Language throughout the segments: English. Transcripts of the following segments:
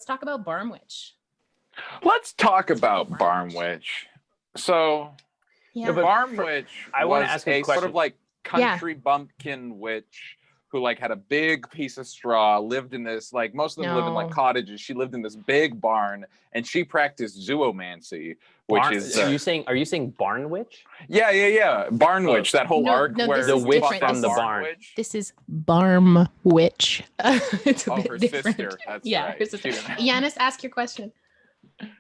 talk about Barmwich. Let's talk about Barmwich. So, Yeah. Barmwich I want was to ask a a question. sort of like country bumpkin witch who like had a big piece of straw, lived in this, like most of them live in like cottages. She lived in this big barn and she practiced zoomancy, which is are you saying barn witch? Yeah. Barnwich, that whole arc where this is witch different. from the barn. This is Barmwich. It's a bit her different. sister. That's yeah, right. her sister. Yanis, ask your question.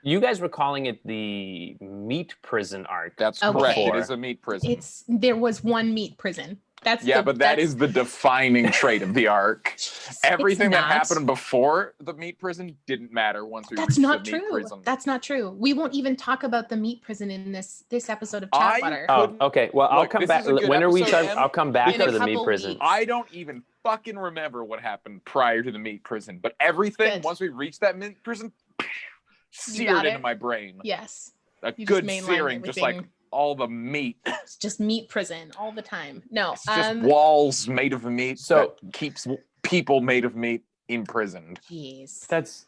You guys were calling it the meat prison arc. That's correct. It is a meat prison. There was one meat prison. But that is the defining trait of the arc. Everything that happened before the meat prison didn't matter once we reached the meat prison. That's not true. We won't even talk about the meat prison in this episode of Chatwater. Okay. Well, I'll come back. When are we talking? I'll come back to the meat prison. Weeks. I don't even fucking remember what happened prior to the meat prison, but everything once we reached that meat prison, seared into my brain. Yes. A good searing, just like all the meat. It's just meat prison all the time. No, it's just walls made of meat. So that keeps people made of meat imprisoned. Jeez, that's.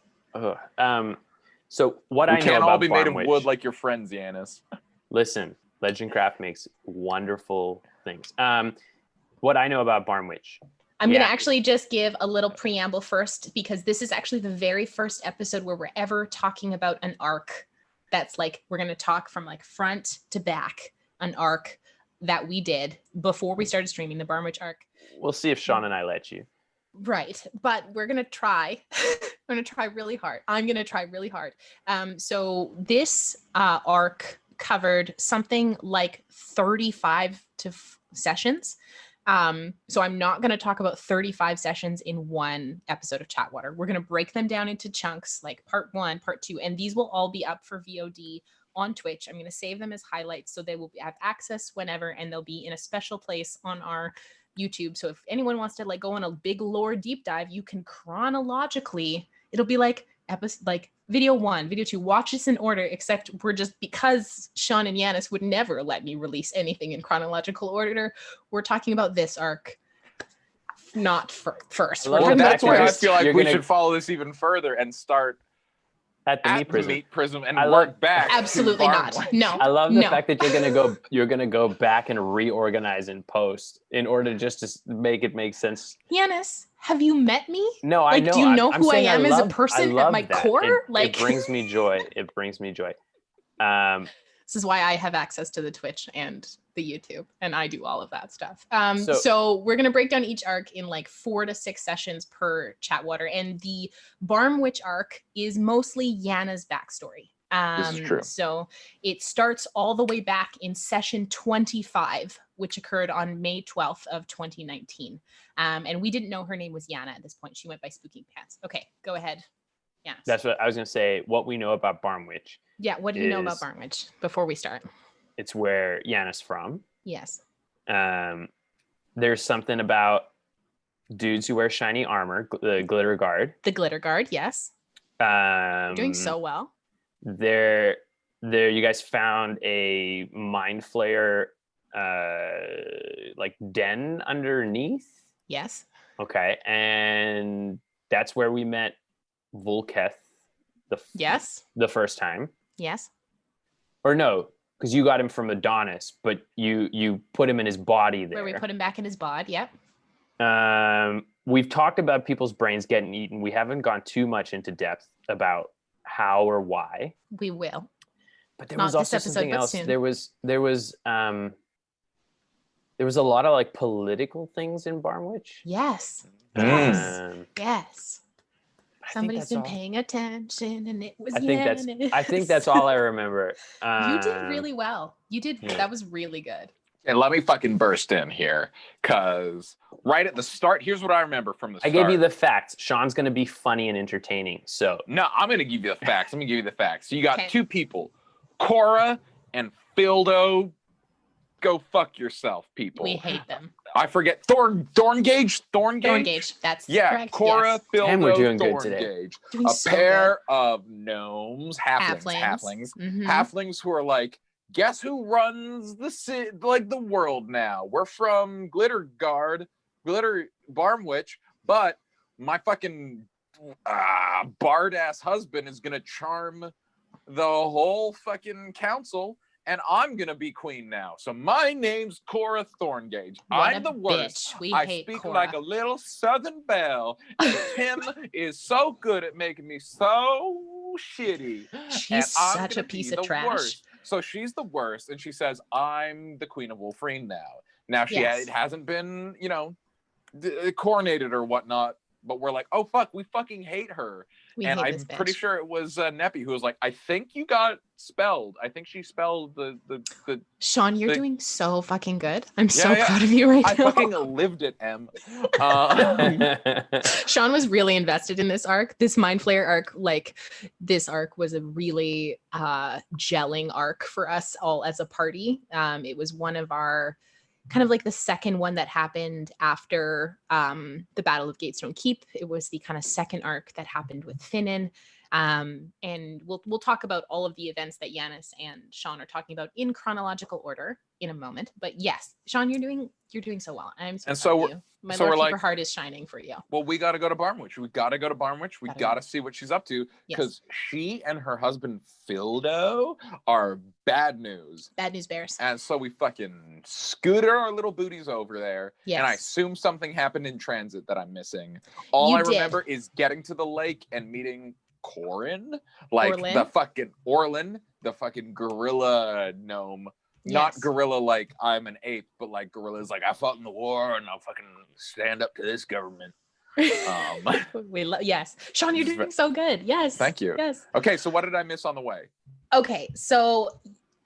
So what I know about can't all be made of Barmwich, wood like your friends, Yanis. Listen, Legendcraft makes wonderful things. What I know about Barmwich. I'm going to actually just give a little preamble first, because this is actually the very first episode where we're ever talking about an arc. That's like, we're going to talk from like front to back, an arc that we did before we started streaming, the Barmwich arc. We'll see if Sean and I let you. Right. But we're going to try. I'm going to try really hard. I'm going to try really hard. So this arc covered something like 35 sessions. So I'm not going to talk about 35 sessions in one episode of Chatwater. We're going to break them down into chunks, like part 1, part 2, and these will all be up for VOD on Twitch. I'm going to save them as highlights so they will have access whenever, and they'll be in a special place on our YouTube. So if anyone wants to like go on a big lore deep dive, you can chronologically, it'll be like video 1, video 2, watch this in order, except because Sean and Yanis would never let me release anything in chronological order, we're talking about this arc, not first. Well, that's why I feel like we should follow this even further and start at the meat prison and work back. Absolutely not. No. I love the fact that you're gonna go back and reorganize in post in order just to make it make sense. Yanis, have you met me? No, I know. Do you know who I am as a person at my core? It brings me joy. It brings me joy. This is why I have access to the Twitch and the YouTube, and I do all of that stuff. So we're going to break down each arc in like 4 to 6 sessions per Chatwater, and the Barmwich arc is mostly Yana's backstory. This is true. So it starts all the way back in session 25, which occurred on May 12th of 2019. And we didn't know her name was Yana at this point. She went by Spooking Pants. Okay, go ahead. Yeah. That's what I was going to say. What we know about Barmwich. Yeah, what do you know about Barmwich before we start? It's where Yana's from. Yes. There's something about dudes who wear shiny armor, the glitter guard. The glitter guard, yes. You're doing so well. There you guys found a mind flayer like den underneath. Yes. Okay, and that's where we met Volketh the first time. Yes. Or no, because you got him from Adonis, but you put him in his body there. Where we put him back in his bod, yep. We've talked about people's brains getting eaten. We haven't gone too much into depth about how or why. We will. But there was also something else. There was a lot of like political things in Barmwich. Yes. Yes. Somebody's been paying attention, and it was. I think that's all I remember. You did really well. You did. Yeah. That was really good. And let me fucking burst in here, because right at the start, here's what I remember from the start. I gave you the facts. Sean's going to be funny and entertaining. So no, I'm going to give you the facts. Let me give you the facts. So you got two people, Cora and Fildo. Go fuck yourself, people. We hate them. I forget. Thorngage. That's correct. Cora, yes. Fildo, and we're doing good today. A pair of gnomes, halflings, halflings who are like, guess who runs the world now? We're from Glitter Barmwich, but my fucking bard-ass husband is gonna charm the whole fucking council, and I'm gonna be queen now. So my name's Cora Thorngage. I'm the worst. I speak Cora like a little Southern belle, and Tim is so good at making me so shitty. She's such a piece of trash. Worst. So she's the worst, and she says, I'm the Queen of Wolfreen now. Now it hasn't been, coronated or whatnot, but we're like, oh fuck, we fucking hate her. And I'm pretty sure it was Neppy who was like, I think you got spelled. I think she spelled the Sean, you're doing so fucking good. I'm so proud of you right now. I fucking lived it, Em. Sean was really invested in this arc. This Mind Flayer arc, this arc was a really gelling arc for us all as a party. It was one of our kind of like the second one that happened after the Battle of Gatestone Keep. It was the kind of second arc that happened with Finnan. And we'll talk about all of the events that Yanis and Sean are talking about in chronological order in a moment. But yes, Sean, you're doing so well. I'm so proud of you. My Lord Keeper heart is shining for you. Well, we got to go to Barmwich. We got to see what she's up to, because she and her husband Fildo are bad news. Bad news bears. And so we fucking scooter our little booties over there. Yes. And I assume something happened in transit that I'm missing. All I remember is getting to the lake and meeting Corin, the fucking Orlin, the fucking gorilla gnome. Not gorilla like I'm an ape, but like gorillas like I fought in the war and I'll fucking stand up to this government. Yes. Sean, you're doing so good. Yes. Thank you. Yes. Okay, so what did I miss on the way? Okay, so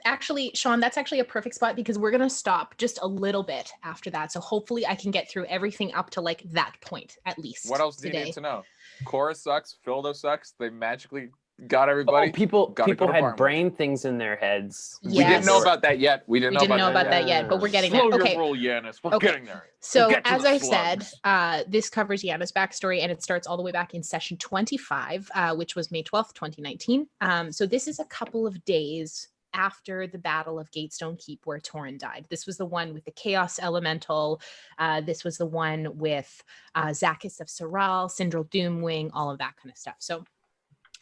actually, Sean, that's actually a perfect spot because we're going to stop just a little bit after that. So hopefully I can get through everything up to like that point at least. What else do you need to know? Cora sucks. Fildo sucks. They magically got everybody. Oh, people had brain things in their heads. Yes. We didn't know about that yet. We didn't know about that yet, but we're getting there. Okay. Roll, Yanis. We're getting there. So as I said, this covers Yanis' backstory, and it starts all the way back in session 25, which was May 12th, 2019. So this is a couple of days after the Battle of Gatestone Keep where Torrin died. This was the one with the Chaos Elemental. This was the one with Zakis of Saral, Sindral Doomwing, all of that kind of stuff. So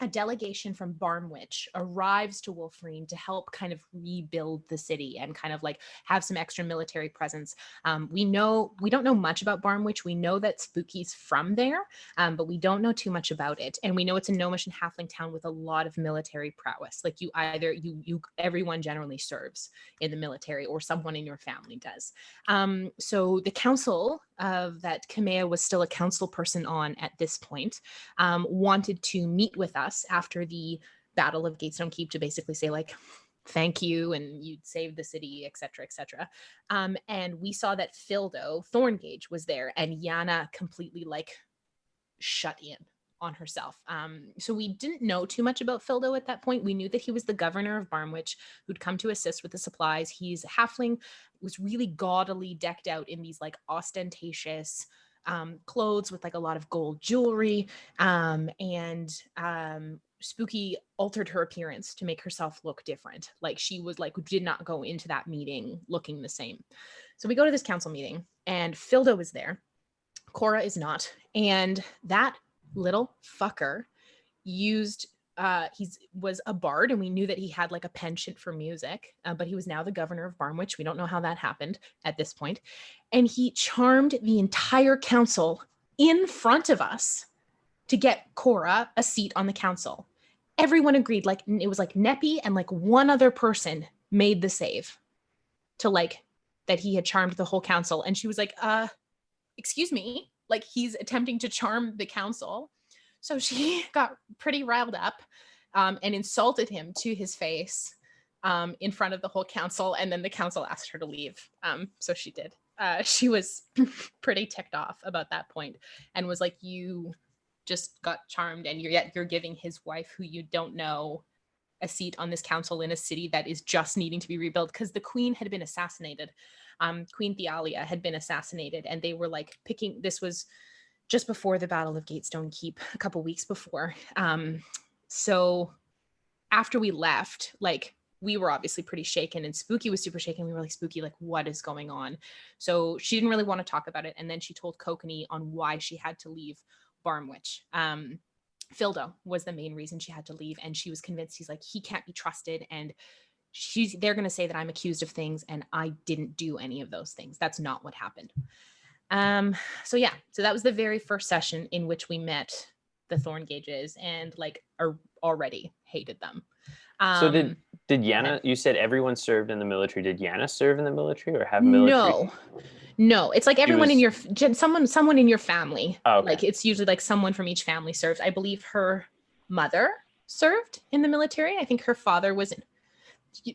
a delegation from Barmwich arrives to Wolfreen to help kind of rebuild the city and kind of like have some extra military presence. We don't know much about Barmwich. We know that Spooky's from there, but we don't know too much about it. And we know it's a gnomish and halfling town with a lot of military prowess. Like everyone generally serves in the military or someone in your family does. So the council that Kamea was still a council person on at this point wanted to meet with us after the Battle of Gatestone Keep to basically say like, thank you, and you'd saved the city, etc., etc. And we saw that Fildo Thorngage was there, and Yana completely like shut in on herself. So we didn't know too much about Fildo at that point. We knew that he was the governor of Barmwich who'd come to assist with the supplies. He's a halfling, was really gaudily decked out in these like ostentatious clothes with like a lot of gold jewelry, and Spooky altered her appearance to make herself look different. Like she was like did not go into that meeting looking the same. So we go to this council meeting and Fildo is there. Cora is not, and that little fucker used was a bard, and we knew that he had like a penchant for music, but he was now the governor of Barmwich. We don't know how that happened at this point. And he charmed the entire council in front of us to get Cora a seat on the council. Everyone agreed, like it was like Neppy and like one other person made the save to like that he had charmed the whole council. And she was like, excuse me, like he's attempting to charm the council. So she got pretty riled up and insulted him to his face in front of the whole council. And then the council asked her to leave. So she did. She was pretty ticked off about that point and was like, you just got charmed and you're giving his wife, who you don't know, a seat on this council in a city that is just needing to be rebuilt because the queen had been assassinated. Queen Thealia had been assassinated, and they were like picking, this was just before the Battle of Gatestone Keep, a couple weeks before. So after we left, like we were obviously pretty shaken, and Spooky was super shaken. We were like, Spooky, like what is going on? So she didn't really want to talk about it. And then she told Kokanee on why she had to leave Barmwich. Fildo was the main reason she had to leave. And she was convinced, he's like, he can't be trusted. And they're going to say that I'm accused of things and I didn't do any of those things. That's not what happened. So that was the very first session in which we met the Thorn Gauges and like already hated them. So did Yana, you said everyone served in the military. Did Yana serve in the military or have military? No, it's like everyone in your, someone in your family. Oh, okay. Like it's usually like someone from each family served. I believe her mother served in the military. I think her father was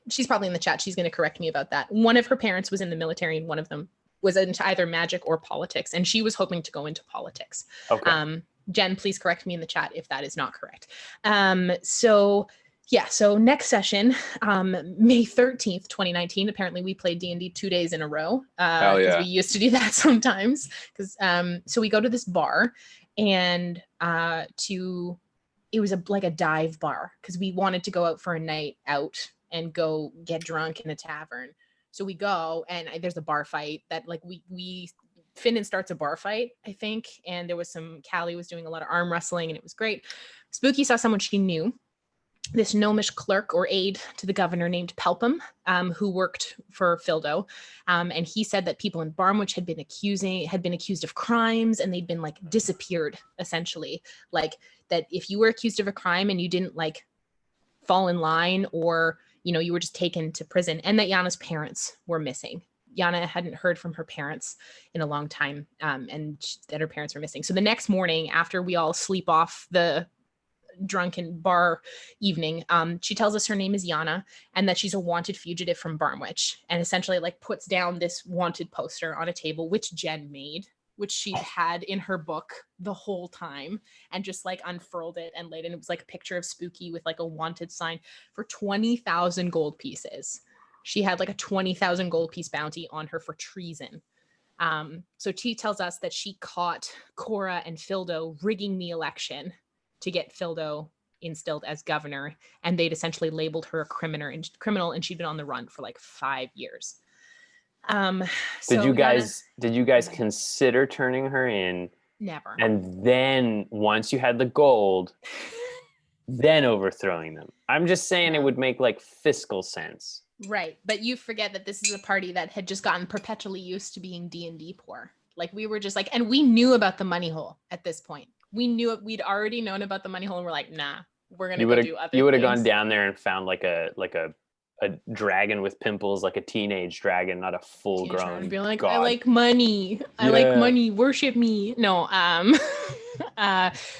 she's probably in the chat. She's going to correct me about that. One of her parents was in the military and one of them was into either magic or politics. And she was hoping to go into politics. Okay. Jen, please correct me in the chat if that is not correct. So next session, May 13th, 2019, apparently we played D&D 2 days in a row. Yeah. We used to do that sometimes. So we go to this bar and it was like a dive bar because we wanted to go out for a night out and go get drunk in a tavern. So we go and there's a bar fight that like Finnan starts a bar fight, I think. And there was Callie was doing a lot of arm wrestling and it was great. Spooky saw someone she knew, this gnomish clerk or aide to the governor named Pelpham, who worked for Fildo. And he said that people in Barmwich had been accused of crimes and they'd been like disappeared, essentially. Like that if you were accused of a crime and you didn't like fall in line or, you were just taken to prison, and that Yana's parents were missing. Yana hadn't heard from her parents in a long time, and that her parents were missing. So the next morning, after we all sleep off the drunken bar evening, she tells us her name is Yana and that she's a wanted fugitive from Barmwich, and essentially like puts down this wanted poster on a table, which Jen made, which she'd had in her book the whole time, and just like unfurled it and laid it. And it was like a picture of Spooky with like a wanted sign for 20,000 gold pieces. She had like a 20,000 gold piece bounty on her for treason. So T tells us that she caught Cora and Fildo rigging the election to get Fildo instilled as governor, and they'd essentially labeled her a criminal, and she'd been on the run for like 5 years. Did you guys consider turning her in? Never. And then once you had the gold, then overthrowing them. I'm just saying it would make like fiscal sense. Right. But you forget that this is a party that had just gotten perpetually used to being D&D poor. Like we were just like, and we knew about the money hole at this point. We knew it. We'd already known about the money hole and we're like, nah, we're going to go do other things. You would have gone down there and found like a dragon with pimples, like a teenage dragon, not a full grown. Be like, god. I like money. I like money. Worship me. No.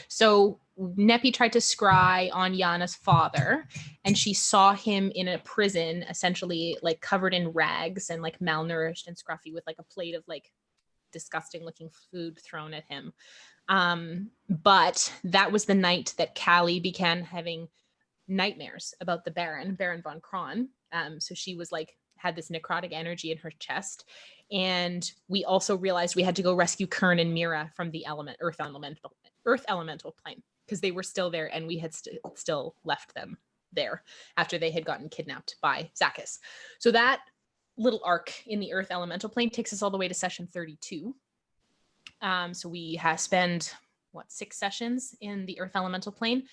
So Neppy tried to scry on Yana's father, and she saw him in a prison, essentially like covered in rags and like malnourished and scruffy, with like a plate of like disgusting looking food thrown at him. But that was the night that Callie began having nightmares about the Baron von Kron. So she was like, had this necrotic energy in her chest. And we also realized we had to go rescue Kern and Mira from the Earth elemental plane, because they were still there and we had still left them there after they had gotten kidnapped by Zakis. So that little arc in the Earth elemental plane takes us all the way to session 32. So we spend 6 sessions in the Earth elemental plane.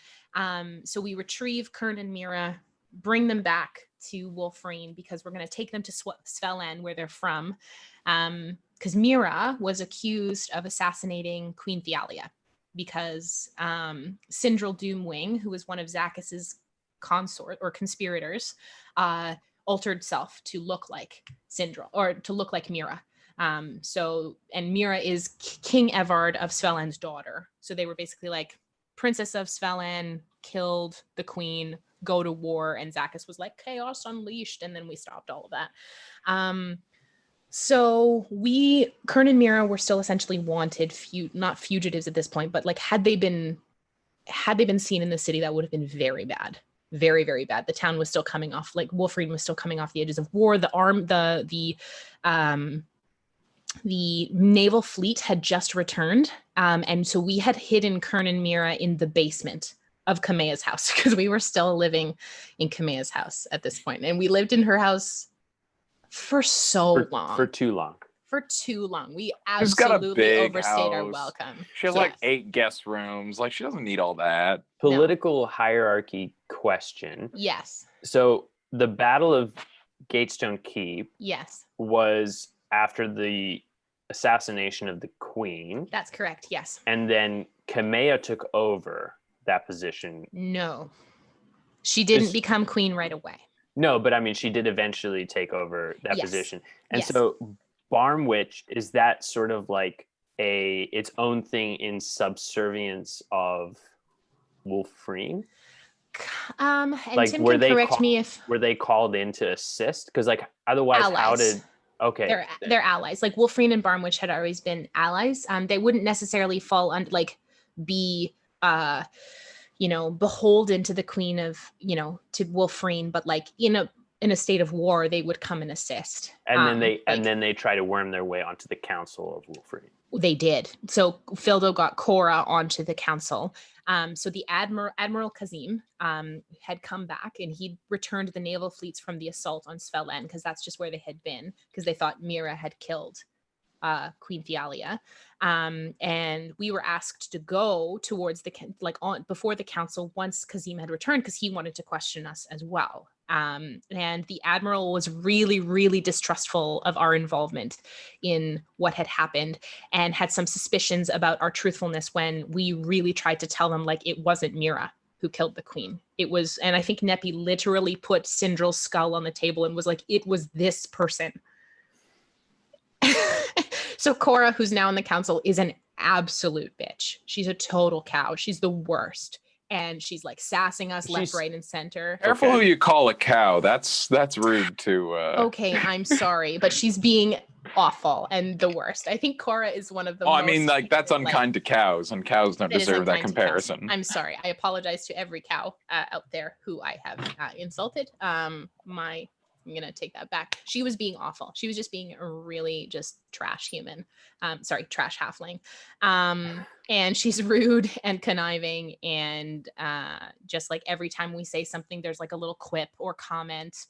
So we retrieve Kern and Mira, bring them back to Wolfreen, because we're going to take them to Svelland, where they're from, because Mira was accused of assassinating Queen Thealia, because Sindral Doomwing, who was one of Zakis's consort or conspirators, altered self to look like Sindral, or to look like Mira. And Mira is King Evard of Svelland's daughter. So they were basically like, Princess of Svelland killed the queen, go to war, and Zakis was like, chaos unleashed, and then we stopped all of that. So Kern and Mira were still essentially wanted, not fugitives at this point, but like had they been seen in the city, that would have been very bad. Very, very bad. The town was still coming off, like Wolfreen was still coming off the edges of war. The naval fleet had just returned. And so we had hidden Kern and Mira in the basement of Kamea's house, because we were still living in Kamea's house at this point. And we lived in her house for so long. For too long. for too long. We She's got a absolutely big overstayed our house. welcome. She has like 8 guest rooms. Like, she doesn't need all that. Political hierarchy question. Yes. So the Battle of Gatestone Keep Yes. was after the assassination of the Queen. That's correct. Yes. And then Kamea took over that position. No. She didn't become queen right away. No, but I mean, she did eventually take over that position. And so Barmwich, is that sort of like its own thing in subservience of Wolfrene? And like, Tim can correct me if... Were they called in to assist? Because like, otherwise, allies. how did... Okay. They're allies. Like, Wolfrene and Barmwich had always been allies. They wouldn't necessarily fall under, like, be... beholden to the queen of, to Wolfrene, but like in a state of war, they would come and assist. And then they try to worm their way onto the council of Wolfrene. They did. So Fildo got Cora onto the council. So the Admiral Kazim had come back, and he'd returned the naval fleets from the assault on Svel-En, because that's just where they had been, because they thought Mira had killed Queen Fialia, and we were asked to go towards before the council once Kazim had returned, because he wanted to question us as well. And the admiral was really, really distrustful of our involvement in what had happened, and had some suspicions about our truthfulness when we really tried to tell them, like, it wasn't Mira who killed the queen. It was, and I think Nepi literally put Sindral's skull on the table and was like, it was this person. So Cora, who's now in the council, is an absolute bitch. She's a total cow. She's the worst. And she's like sassing us left, right, and center. Careful who you call a cow. That's rude to... Okay, I'm sorry, but she's being awful and the worst. I think Cora is one of the most... I mean, like, that's unkind to cows, and cows don't deserve that comparison. I'm sorry. I apologize to every cow out there who I have insulted. I'm going to take that back. She was being awful. She was just being a really just trash human. Trash halfling. And she's rude and conniving. And just like every time we say something, there's like a little quip or comment.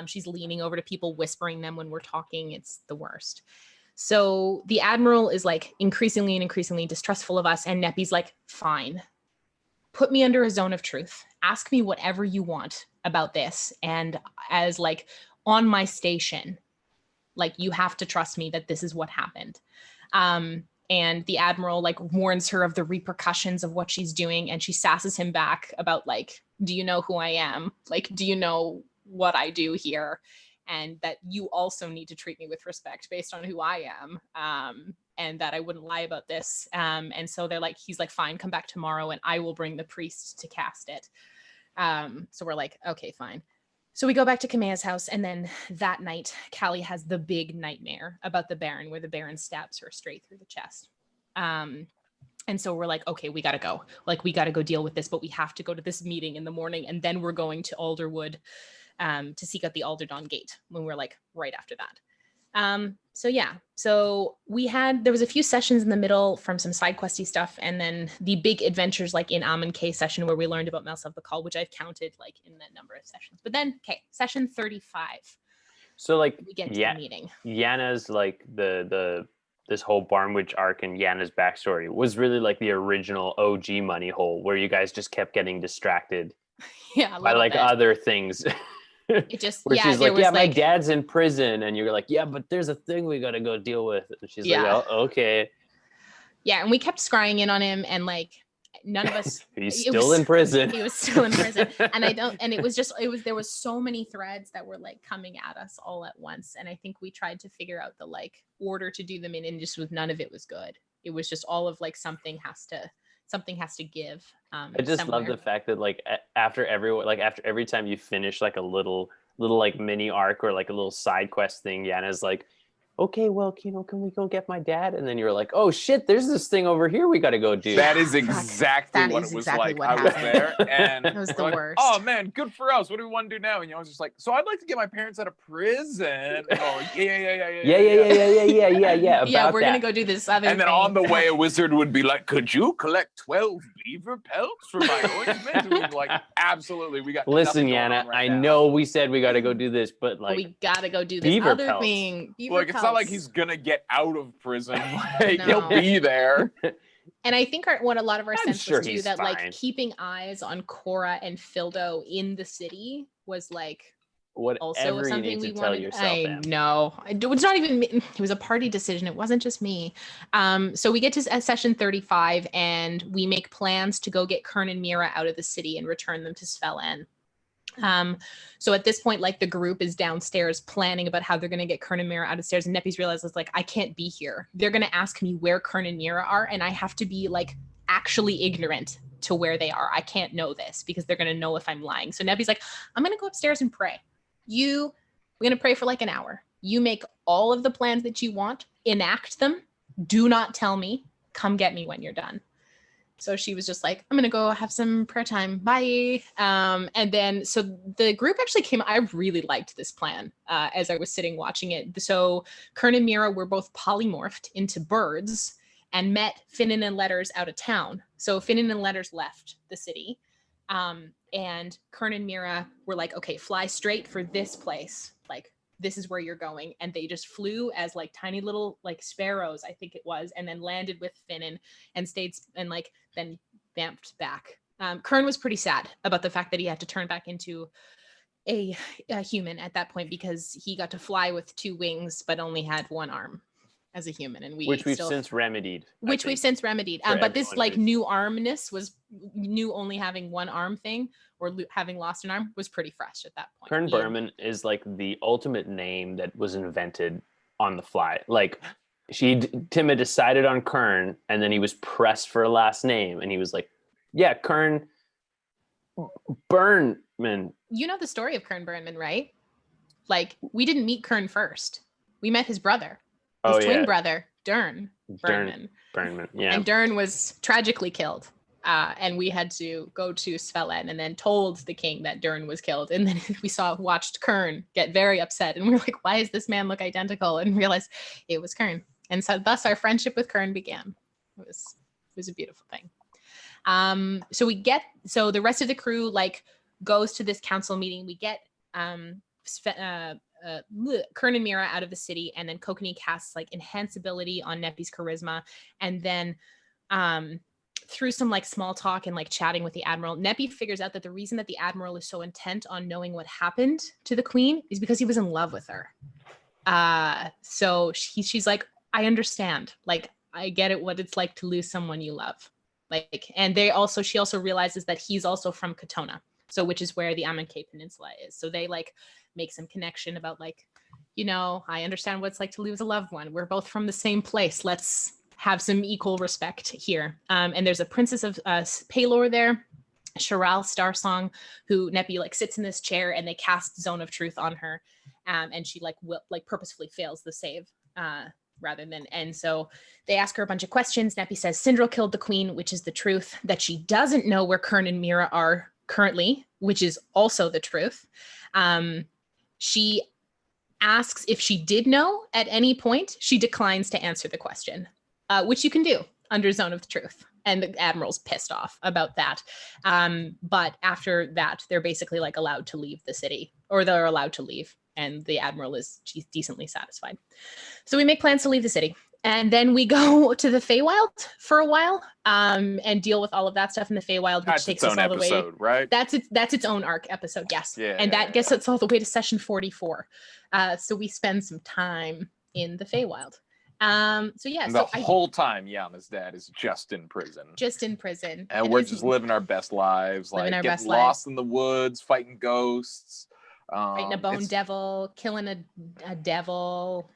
She's leaning over to people, whispering them when we're talking. It's the worst. So the admiral is like increasingly and increasingly distrustful of us. And Nepi's like, fine, put me under a zone of truth. Ask me whatever you want about this. And as like on my station, like, you have to trust me that this is what happened. And the admiral like warns her of the repercussions of what she's doing. And she sasses him back about like, do you know who I am? Like, do you know what I do here? And that you also need to treat me with respect based on who I am. And that I wouldn't lie about this. And so he's like, fine, come back tomorrow and I will bring the priest to cast it. So we're like, okay, fine. So we go back to Kamea's house, and then that night, Callie has the big nightmare about the Baron, where the Baron stabs her straight through the chest. And so we're like, okay, we gotta go. Like, we gotta go deal with this, but we have to go to this meeting in the morning, and then we're going to Alderwood to seek out the Alderdon Gate, when we're like right after that. So there was a few sessions in the middle from some side questy stuff, and then the big adventures like in Amun K session where we learned about Melsev Bakal, which I've counted like in that number of sessions. But then, okay, session 35. So like we get to the meeting. Yana's like this whole Barmwich arc and Yana's backstory was really like the original OG money hole, where you guys just kept getting distracted by like other things. It just, where she's like, my dad's in prison, and you're like, yeah, but there's a thing we got to go deal with, and she's like, oh, okay. Yeah, and we kept scrying in on him, and like none of us... He's still in prison. He was still in prison. And there was so many threads that were like coming at us all at once, and I think we tried to figure out the like order to do them in, and just with none of it was good. It was just all of like something has to give. I just love the fact that like after every time you finish like a little like mini arc or like a little side quest thing, Yana's like, okay, well, can we go get my dad? And then you're like, oh shit, there's this thing over here we got to go do. That is exactly what it was like. I was there, and it was the worst. Oh man, good for us. What do we want to do now? And I was just like, so I'd like to get my parents out of prison. Oh yeah. We're gonna go do this other. And then on the way, a wizard would be like, could you collect 12 beaver pelts for my ointment? And we'd be like, absolutely, we got. Listen, Yana, I know we said we got to go do this, but like, we got to go do this other thing. Like, it's not like he's gonna get out of prison. Like, he'll be there. And I think what a lot of our sense was too, that fine. like keeping eyes on Cora and Fildo in the city was like whatever you need to tell yourself. I know. It's not even me. It was a party decision. It wasn't just me. So we get to session 35 and we make plans to go get Kern and Mira out of the city and return them to Svelin. So at this point, like the group is downstairs planning about how they're going to get Kern and Mira out of stairs, and Nepes realizes like, I can't be here. They're going to ask me where Kern and Mira are, and I have to be like actually ignorant to where they are. I can't know this because they're going to know if I'm lying. So Nepes like, I'm going to go upstairs and pray. We're going to pray for like an hour. You make all of the plans that you want, enact them. Do not tell me. Come get me when you're done. So she was just like, I'm going to go have some prayer time. Bye. And then, so the group actually came, I really liked this plan as I was sitting watching it. So Kern and Mira were both polymorphed into birds and met Finnan and Letters out of town. So Finnan and Letters left the city. And Kern and Mira were like, okay, fly straight for this place. Like, this is where you're going. And they just flew as like tiny little like sparrows, I think it was, and then landed with Finnan and stayed and like then vamped back. Kern was pretty sad about the fact that he had to turn back into a human at that point because he got to fly with 2 wings but only had 1 arm as a human, and which we've since remedied. But this like new armness was new, only having 1 arm thing or having lost an arm was pretty fresh at that point. Kern Berman is like the ultimate name that was invented on the fly. Like Tim had decided on Kern, and then he was pressed for a last name, and he was like, "Yeah, Kern Burnman." You know the story of Kern Burnman, right? Like, we didn't meet Kern first. We met his brother. His twin brother, Dern Burnman. Yeah. And Dern was tragically killed. And we had to go to Svelin and then told the king that Dern was killed. And then we watched Kern get very upset. And we were like, why does this man look identical? And realized it was Kern. And so thus our friendship with Kern began. It was a beautiful thing. So the rest of the crew like goes to this council meeting. We get Kern and Mira out of the city, and then Kokanee casts like enhance ability on Nepes' charisma, and then through some like small talk and like chatting with the admiral, Nepi figures out that the reason that the admiral is so intent on knowing what happened to the queen is because he was in love with her. So she's like, I understand, like I get it, what it's like to lose someone you love, like, and she also realizes that he's also from Katona, so which is where the Amonkhet Peninsula is. So they like make some connection about like, you know, I understand what it's like to lose a loved one. We're both from the same place. Let's have some equal respect here. And there's a princess of Palor there, Sharal Starsong, who Nepi like sits in this chair and they cast Zone of Truth on her. And she like purposefully fails the save rather than. And so they ask her a bunch of questions. Nepi says Sindral killed the queen, which is the truth, that she doesn't know where Kern and Mira are currently, which is also the truth. She asks if she did know at any point. She declines to answer the question, which you can do under Zone of the Truth. And the admiral's pissed off about that. But after that, they're basically like allowed to leave the city, or they're allowed to leave. And the admiral she's decently satisfied. So we make plans to leave the city. And then we go to the Feywild for a while and deal with all of that stuff in the Feywild, which takes us all the way. Right? That's its own arc episode, yes. Yeah, and that gets us all the way to session 44. So we spend some time in the Feywild. Whole time Yana's dad is just in prison. And we're just living our best lives. Like getting lost in the woods, fighting ghosts. Fighting a bone devil, killing a devil.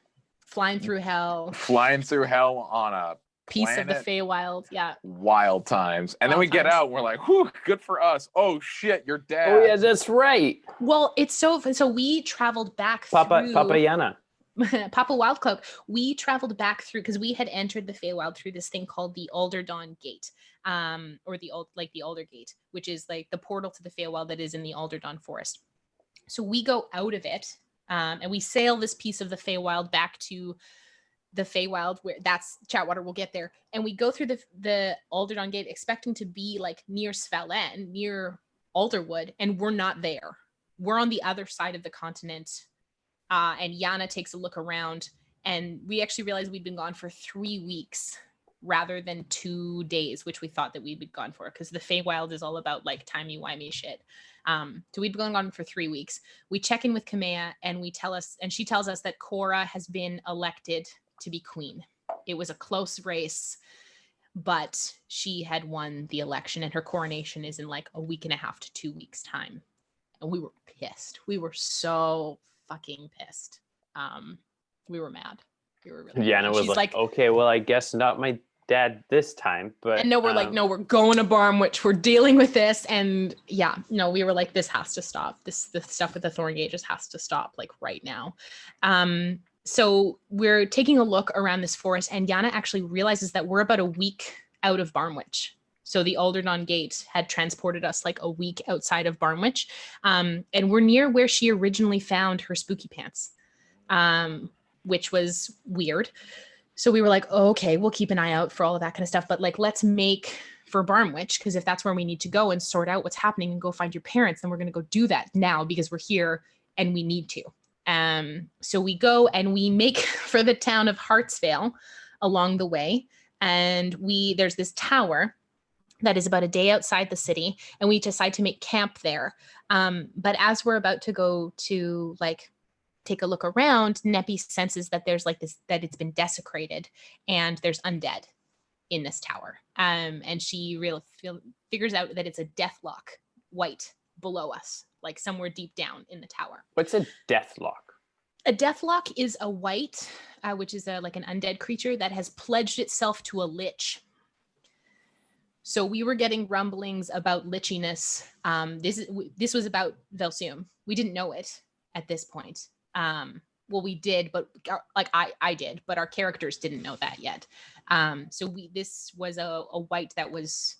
Flying through hell on a piece planet. Of the Feywild. Yeah. Wild times. And then we get out and we're like, whew, good for us. Oh shit, you're dead. Oh yeah, that's right. Well, it's so we traveled back Papa through Yana. Papa Wildcloak. We traveled back through because we had entered the Feywild through this thing called the Alderdon Gate. Or the Alder Gate, which is like the portal to the Feywild that is in the Alderdon Forest. So we go out of it. And we sail this piece of the Feywild back to the Feywild, where that's Chatwater. We'll get there. And we go through the Alderdon Gate expecting to be like near Svelin, near Alderwood, and we're not there. We're on the other side of the continent. And Yana takes a look around And we actually realized we'd been gone for 3 weeks rather than 2 days, which we thought that we'd been gone for, because the Feywild is all about like timey-wimey shit. So we'd been gone for 3 weeks. We check in with Kamea and she tells us that Cora has been elected to be queen. It was a close race, but she had won the election, and her coronation is in like a week and a half to 2 weeks time. And we were pissed. We were so fucking pissed. We were mad. We were really Yana mad. was She's like, okay, well, I guess not my dad this time. But and no, we're like, no, we're going to Barmwich. We're dealing with this. And yeah, no, we were like, this has to stop. The stuff with the thorn gauges has to stop like right now. So we're taking a look around this forest, and Yana actually realizes that we're about a week out of Barmwich. So the Alderdon Gate had transported us like a week outside of Barmwich. And we're near where she originally found her spooky pants, which was weird. So we were like, oh, okay, we'll keep an eye out for all of that kind of stuff. But like, let's make for Barmwich, because if that's where we need to go and sort out what's happening and go find your parents, then we're going to go do that now because we're here and we need to. So we go and we make for the town of Hartsvale along the way. And there's this tower that is about a day outside the city, and we decide to make camp there. But as we're about to go to like take a look around, Neppy senses that there's like this, that it's been desecrated and there's undead in this tower. And she figures out that it's a deathlock white below us, like somewhere deep down in the tower. What's a deathlock? A deathlock is a white, which is like an undead creature that has pledged itself to a lich. So we were getting rumblings about lichiness. This was about Velsume. We didn't know it at this point. Well, we did, but like I did, but our characters didn't know that yet. So this was a white that was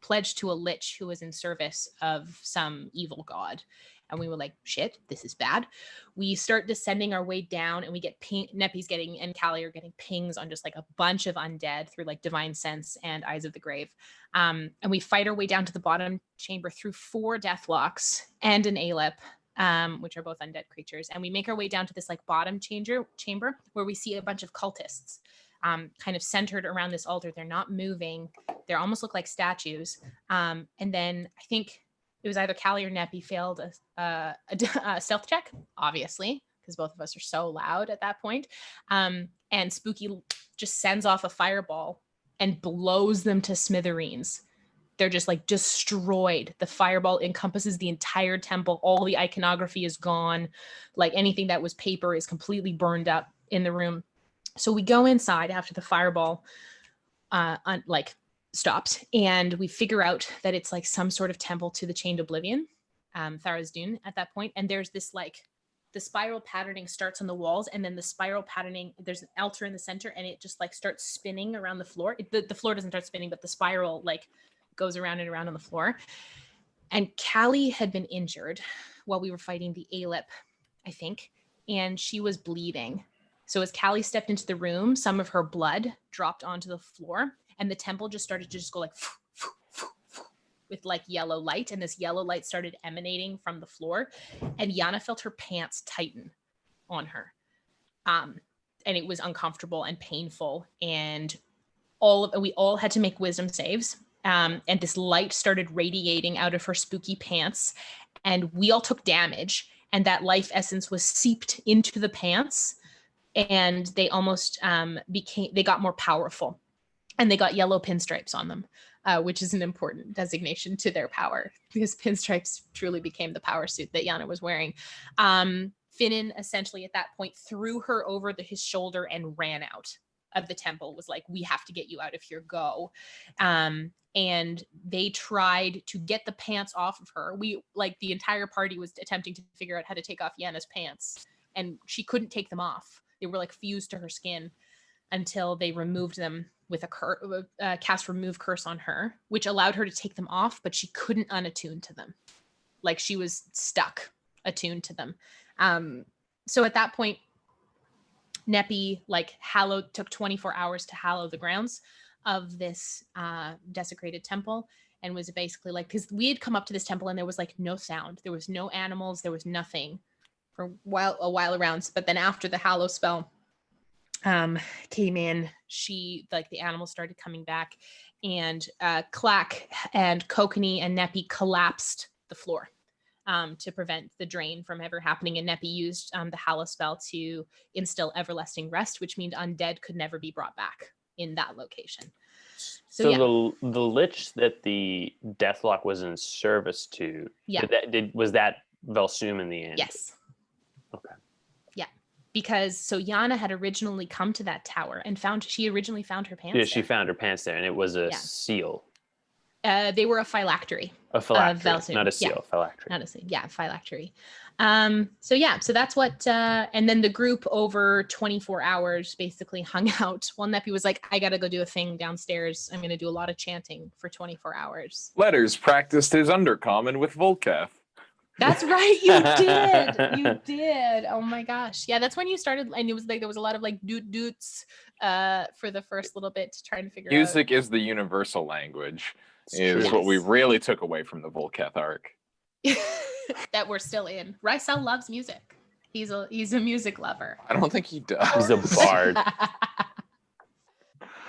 pledged to a lich who was in service of some evil god. And we were like, shit, this is bad. We start descending our way down, and we get Neppy's getting, and Callie are getting pings on just like a bunch of undead through like Divine Sense and Eyes of the Grave. And we fight our way down to the bottom chamber through 4 deathlocks and an Alep, which are both undead creatures. And we make our way down to this like bottom chamber where we see a bunch of cultists kind of centered around this altar. They're not moving. They almost look like statues. And then I think it was either Callie or Neppy failed a stealth check, obviously, because both of us are so loud at that point. And Spooky just sends off a fireball and blows them to smithereens. They're just like destroyed. The fireball encompasses the entire temple. All the iconography is gone. Like anything that was paper is completely burned up in the room. So we go inside after the fireball stops, and we figure out that it's like some sort of temple to the Chained Oblivion, Tharizdun at that point. And there's this like, the spiral patterning starts on the walls, and then the spiral patterning, there's an altar in the center, and it just like starts spinning around the floor. The floor doesn't start spinning, but the spiral like goes around and around on the floor. And Callie had been injured while we were fighting the Alep, I think, and she was bleeding. So as Callie stepped into the room, some of her blood dropped onto the floor, and the temple just started to just go like with like yellow light, and this yellow light started emanating from the floor, and Yana felt her pants tighten on her. And it was uncomfortable and painful, and we all had to make wisdom saves. And this light started radiating out of her spooky pants, and we all took damage, and that life essence was seeped into the pants, and they almost they got more powerful, and they got yellow pinstripes on them, which is an important designation to their power, because pinstripes truly became the power suit that Yana was wearing. Finnan essentially at that point threw her over his shoulder and ran out of the temple, was like, we have to get you out of here, go. And they tried to get the pants off of her. The entire party was attempting to figure out how to take off Yana's pants, and she couldn't take them off. They were like fused to her skin until they removed them with a cast remove curse on her, which allowed her to take them off, but she couldn't unattune to them. Like she was stuck attuned to them. So at that point, Neppy took 24 hours to hallow the grounds of this desecrated temple, and was basically like, because we had come up to this temple and there was like no sound, there was no animals, there was nothing for a while around. But then after the hallow spell, came in. She, like, the animals started coming back, and Clack and Kokanee and Neppy collapsed the floor to prevent the drain from ever happening. And Neppy used the Hallow spell to instill everlasting rest, which means undead could never be brought back in that location. So yeah. the lich that the Deathlock was in service to, was that Velsum in the end? Yes. Okay. Yeah, because so Yana had originally come to that tower and she originally found her pants. Yeah, she found her pants there, and it was a seal. They were a phylactery. A phylactery, not a seal. Phylactery. Not a seal. Yeah, phylactery. So that's what. And then the group over 24 hours basically hung out. While Neppy was like, "I gotta go do a thing downstairs. I'm gonna do a lot of chanting for 24 hours." Letters practiced his undercommon with Volcath. That's right, you did. You did. Oh my gosh. Yeah, that's when you started, and it was like there was a lot of like doot-doots for the first little bit, trying to figure out. Music is the universal language. Is what we really took away from the Volcath arc. That we're still in. Rysel loves music. He's a music lover. I don't think he does. He's a bard.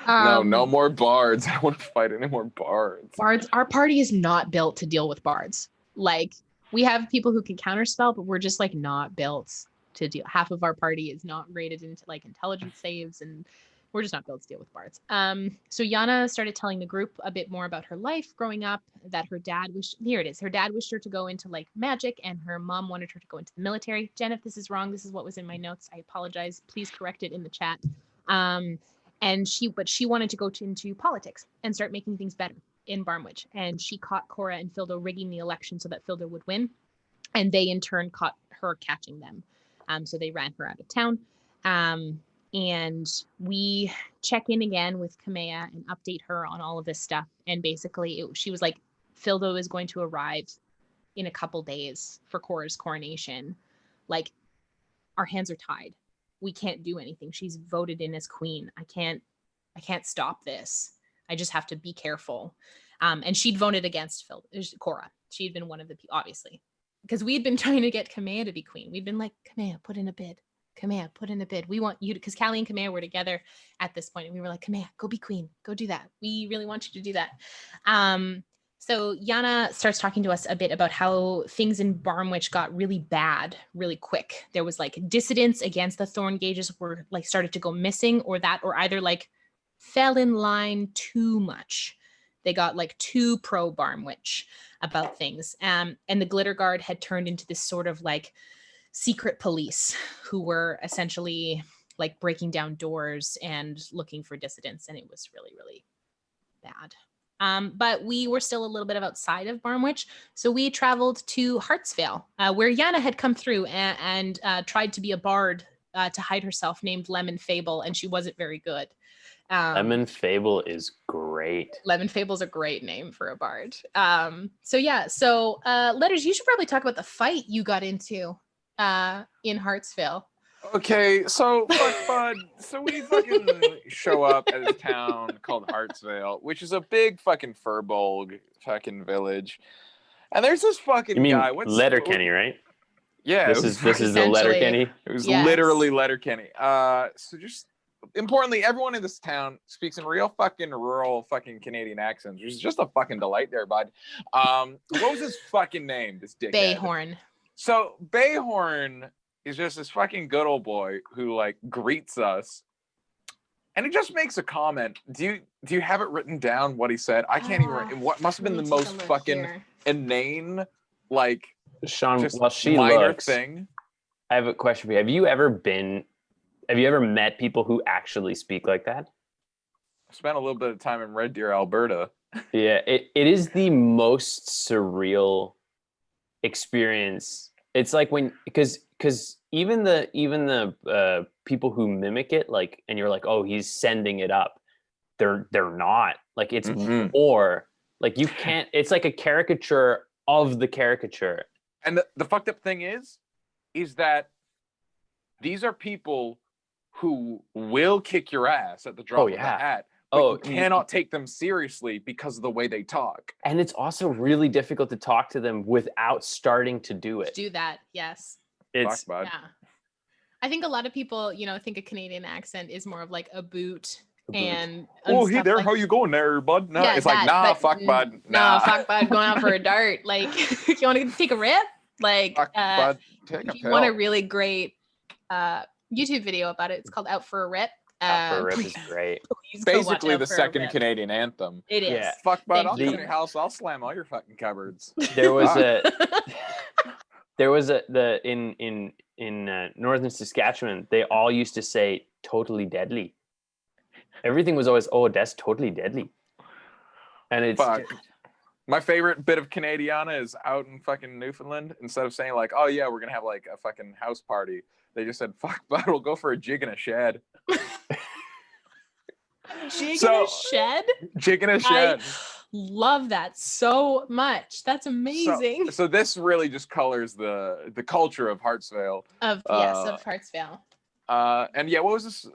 No more bards. I don't want to fight any more bards. Bards. Our party is not built to deal with bards. Like, we have people who can counterspell, but we're just like not built to deal. Half of our party is not rated into like intelligence saves, and we're just not built to deal with bards. So Yana started telling the group a bit more about her life growing up, that her dad wished her to go into like magic, and her mom wanted her to go into the military. Jen, if this is wrong, this is what was in my notes. I apologize. Please correct it in the chat. But she wanted to go into politics and start making things better in Barmwich. And she caught Cora and Fildo rigging the election so that Fildo would win. And they in turn caught her catching them. So they ran her out of town. And we check in again with Kamea and update her on all of this stuff. And basically she was like, Fildo is going to arrive in a couple days for Cora's coronation. Like, our hands are tied. We can't do anything. She's voted in as queen. I can't stop this. I just have to be careful. And she'd voted against Cora. She'd been one of the people, obviously, because we had been trying to get Kamea to be queen. We'd been like, Kamea, put in a bid. Kamea, put in a bid. We want you to, because Callie and Kamea were together at this point, and we were like, Kamea, go be queen. Go do that. We really want you to do that. So Yana starts talking to us a bit about how things in Barmwich got really bad really quick. There was like dissidents against the Thorn Gauges were like started to go missing, or either like fell in line too much. They got like too pro Barmwich about things. And the Glitter Guard had turned into this sort of like secret police who were essentially like breaking down doors and looking for dissidents. And it was really, really bad. But we were still a little bit outside of Barmwich. So we traveled to Hartsvale, where Yana had come through and tried to be a bard to hide herself, named Lemon Fable, and she wasn't very good. Lemon Fable is great. Lemon Fable's a great name for a bard. So Letters, you should probably talk about the fight you got into in Hartsvale. Okay, so bud. So we fucking show up at a town called Hartsvale, which is a big fucking furbolg fucking village. And there's this fucking guy. What's Letterkenny, right? Yeah, this is the Letterkenny. It was literally Letterkenny. So just importantly, everyone in this town speaks in real fucking rural fucking Canadian accents, which is just a fucking delight there, bud. What was his fucking name? This dickhead. Bayhorn. So Bayhorn is just this fucking good old boy who like greets us, and he just makes a comment. Do you have it written down what he said? I can't even. What must have been the most fucking inane, like Sean? Just while she minor looks, thing. I have a question for you. Have you ever met people who actually speak like that? I spent a little bit of time in Red Deer, Alberta. Yeah, it is the most surreal experience. It's like because even the people who mimic it, like, and you're like, oh, he's sending it up. They're not. Like, it's more like you can't. It's like a caricature of the caricature. And the fucked up thing is that these are people who will kick your ass at the drop of a hat. But you cannot take them seriously because of the way they talk. And it's also really difficult to talk to them without starting to do it. Do that, yes. It's yeah. I think a lot of people, think a Canadian accent is more of like a boot. And oh, hey stuff there, like, how you going there, bud? No, yeah, it's like, nah, fuck, bud. No, Nah, fuck, bud, going out for a dart. Like, if you want to take a rip, like, fuck, bud, take a if you want a pill. really great YouTube video about it, it's called Out for a Rip. Out for a Rip is great. Basically the second Canadian anthem. It is. Yeah. Fuck, bud, Thank I'll you. come to your house, I'll slam all your fucking cupboards. There was in northern Saskatchewan, they all used to say totally deadly. Everything was always, oh, that's totally deadly. And it's Fuck. My favorite bit of Canadiana is out in fucking Newfoundland. Instead of saying like, oh yeah, we're gonna have like a fucking house party, they just said, fuck, bud, we'll go for a jig in a shed. Jig in a shed? Jig in a shed. Love that so much. That's amazing. So this really just colors the culture of Hartsvale. Of Hartsvale. And yeah, what was this?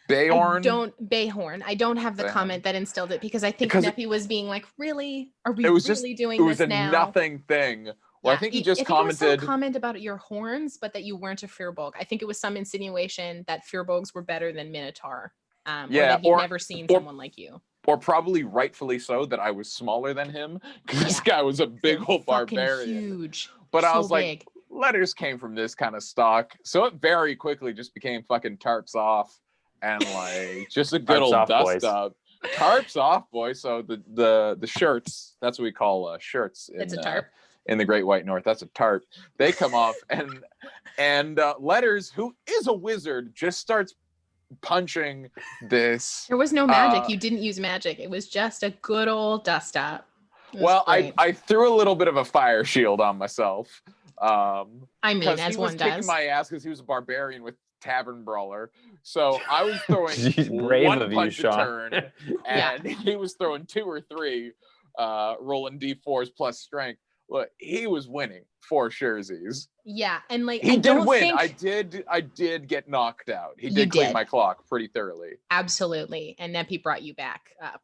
Bayhorn? Bayhorn. I don't have the comment that instilled it because I think Neppy was being like, really? Are we really doing this now? It was a nothing thing. Well, I think he just commented. It was some comment about your horns, but that you weren't a Firbolg. I think it was some insinuation that Firbolgs were better than Minotaur. Or that he'd never seen someone like you. Or probably rightfully so, that I was smaller than him. Because this guy was a big old barbarian. Huge. But I was like, letters came from this kind of stock. So it very quickly just became fucking tarps off. And like, just a good old dust up. Tarps off, boys. So the shirts, that's what we call shirts. It's a tarp. In the Great White North, that's a tarp. They come off, and Letters, who is a wizard, just starts punching this. There was no magic. You didn't use magic. It was just a good old dust up. Well, I threw a little bit of a fire shield on myself. I mean, as one does. He was kicking my ass because he was a barbarian with Tavern Brawler. So I was throwing brave one of punch you, a Sean. turn, and he was throwing 2 or 3, rolling D4s plus strength. Look, he was winning for surezies. Yeah, and like he did win. I did get knocked out. He did clean my clock pretty thoroughly. Absolutely, and Neppy brought you back up.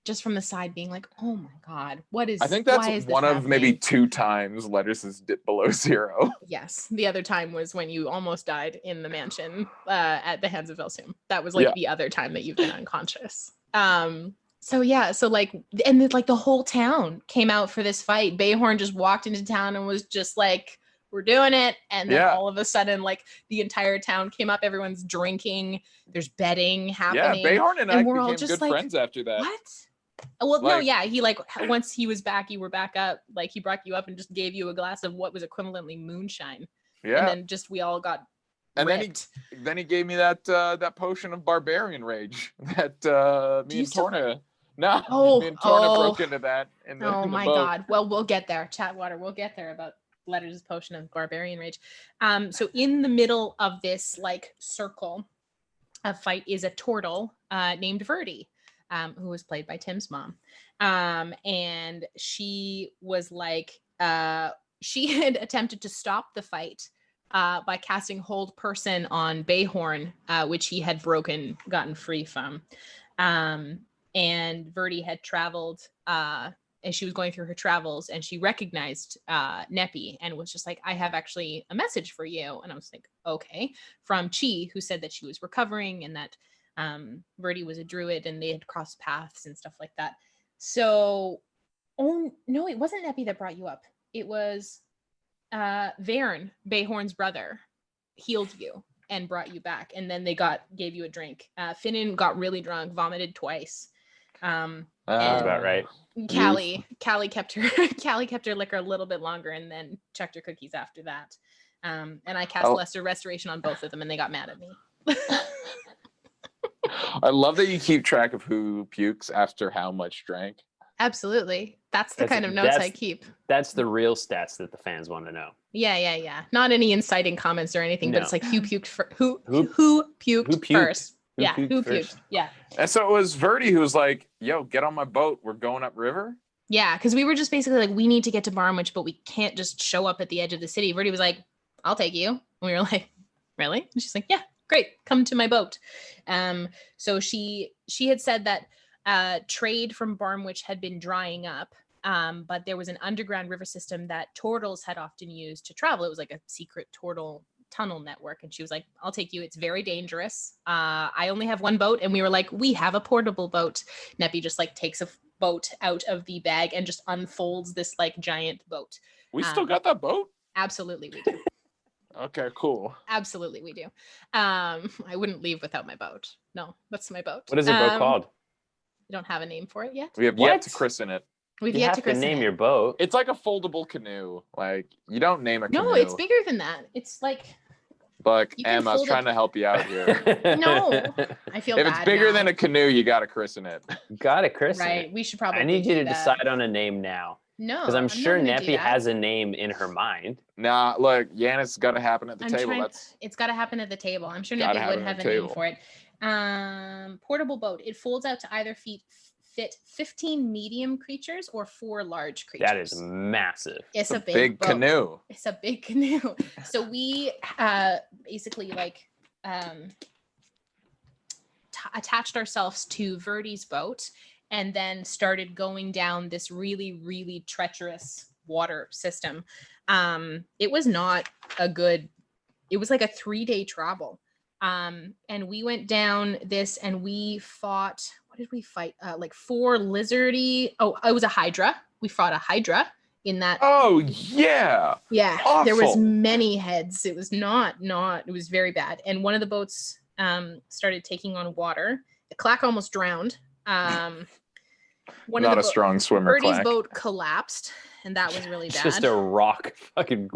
Just from the side, being like, "Oh my god, what is?" I think that's one of maybe 2 times Letters has dipped below 0. Yes, the other time was when you almost died in the mansion at the hands of Elsum. That was like the other time that you've been unconscious. So like, and like the whole town came out for this fight. Bayhorn just walked into town and was just like, we're doing it. And then all of a sudden, like the entire town came up, everyone's drinking, there's betting happening. Yeah, Bayhorn and I we're all became just good like, friends after that. What? Well, no, yeah, he like, once he was back, you were back up, like he brought you up and just gave you a glass of what was equivalently moonshine. Yeah. And then just, we all got ripped. then he gave me that potion of barbarian rage that me and Torna. Me and Torna broke into that. In the boat. God. Well, we'll get there. Chatwater, we'll get there about Letters' potion of barbarian rage. So in the middle of this like circle of fight is a turtle named Verdi, who was played by Tim's mom. And she was like, she had attempted to stop the fight by casting Hold Person on Bayhorn, which he had gotten free from. And Verdi had traveled as she was going through her travels, and she recognized Neppy and was just like, I have actually a message for you. And I was like, okay, from Chi, who said that she was recovering and that Verdi was a druid and they had crossed paths and stuff like that. So, oh no, it wasn't Neppy that brought you up. It was Vern, Bayhorn's brother, healed you and brought you back. And then they gave you a drink. Finnan got really drunk, vomited twice. That's about right. Callie kept her liquor a little bit longer and then checked her cookies after that. And I cast Lesser Restoration on both of them and they got mad at me. I love that you keep track of who pukes after how much drank. Absolutely. That's the kind of notes I keep. That's the real stats that the fans want to know. Yeah. Not any inciting comments or anything, but it's like who puked who puked first. Who puked? Yeah. And so it was Verdi who was like, yo, get on my boat. We're going upriver. Yeah, because we were just basically like, we need to get to Barmwich, but we can't just show up at the edge of the city. Verdi was like, I'll take you. And we were like, really? And she's like, yeah, great. Come to my boat. So she had said that trade from Barmwich had been drying up, but there was an underground river system that turtles had often used to travel. It was like a secret turtle tunnel network. And she was like, I'll take you. It's very dangerous. I only have one boat. And we were like, we have a portable boat. Neppy just like takes a boat out of the bag and just unfolds this like giant boat. We still got that boat? Absolutely we do. Okay, cool. Absolutely we do. I wouldn't leave without my boat. No, that's my boat. What is your boat called? We don't have a name for it yet. We have yet to christen it. We've You yet have to to christen name it. your boat. It's like a foldable canoe. Like, you don't name a canoe. No, it's bigger than that. It's like, Look, you can Em, I was fold trying it. to help you out here. no, I feel If bad it's bigger now. than a canoe, you gotta christen it. Got it, Chris. Right, we should probably I need you to do that. decide on a name now. No, Because I'm sure not gonna do Neppy that. has a name in her mind. Nah, look, Yanis got to happen at the table. It's got to happen at the table. I'm sure Gotta Neppy have would it have at a the name table. for it. Portable boat. It folds out to either fit 15 medium creatures or 4 large creatures. That is massive. It's a a big boat. canoe. It's a big canoe. So we basically like attached ourselves to Verdi's boat and then started going down this really, really treacherous water system. It was not a good, it was like a 3-day travel. And we went down this and we fought, what did we fight? Like 4 lizardy. Oh, it was a hydra. We fought a hydra in that. Oh, yeah. Yeah, Awful. there was many heads. It was not, it was very bad. And one of the boats started taking on water. The Clack almost drowned. Not a strong swimmer, Birdie's Clack. boat collapsed, and that was really bad. Just a rock. Fucking.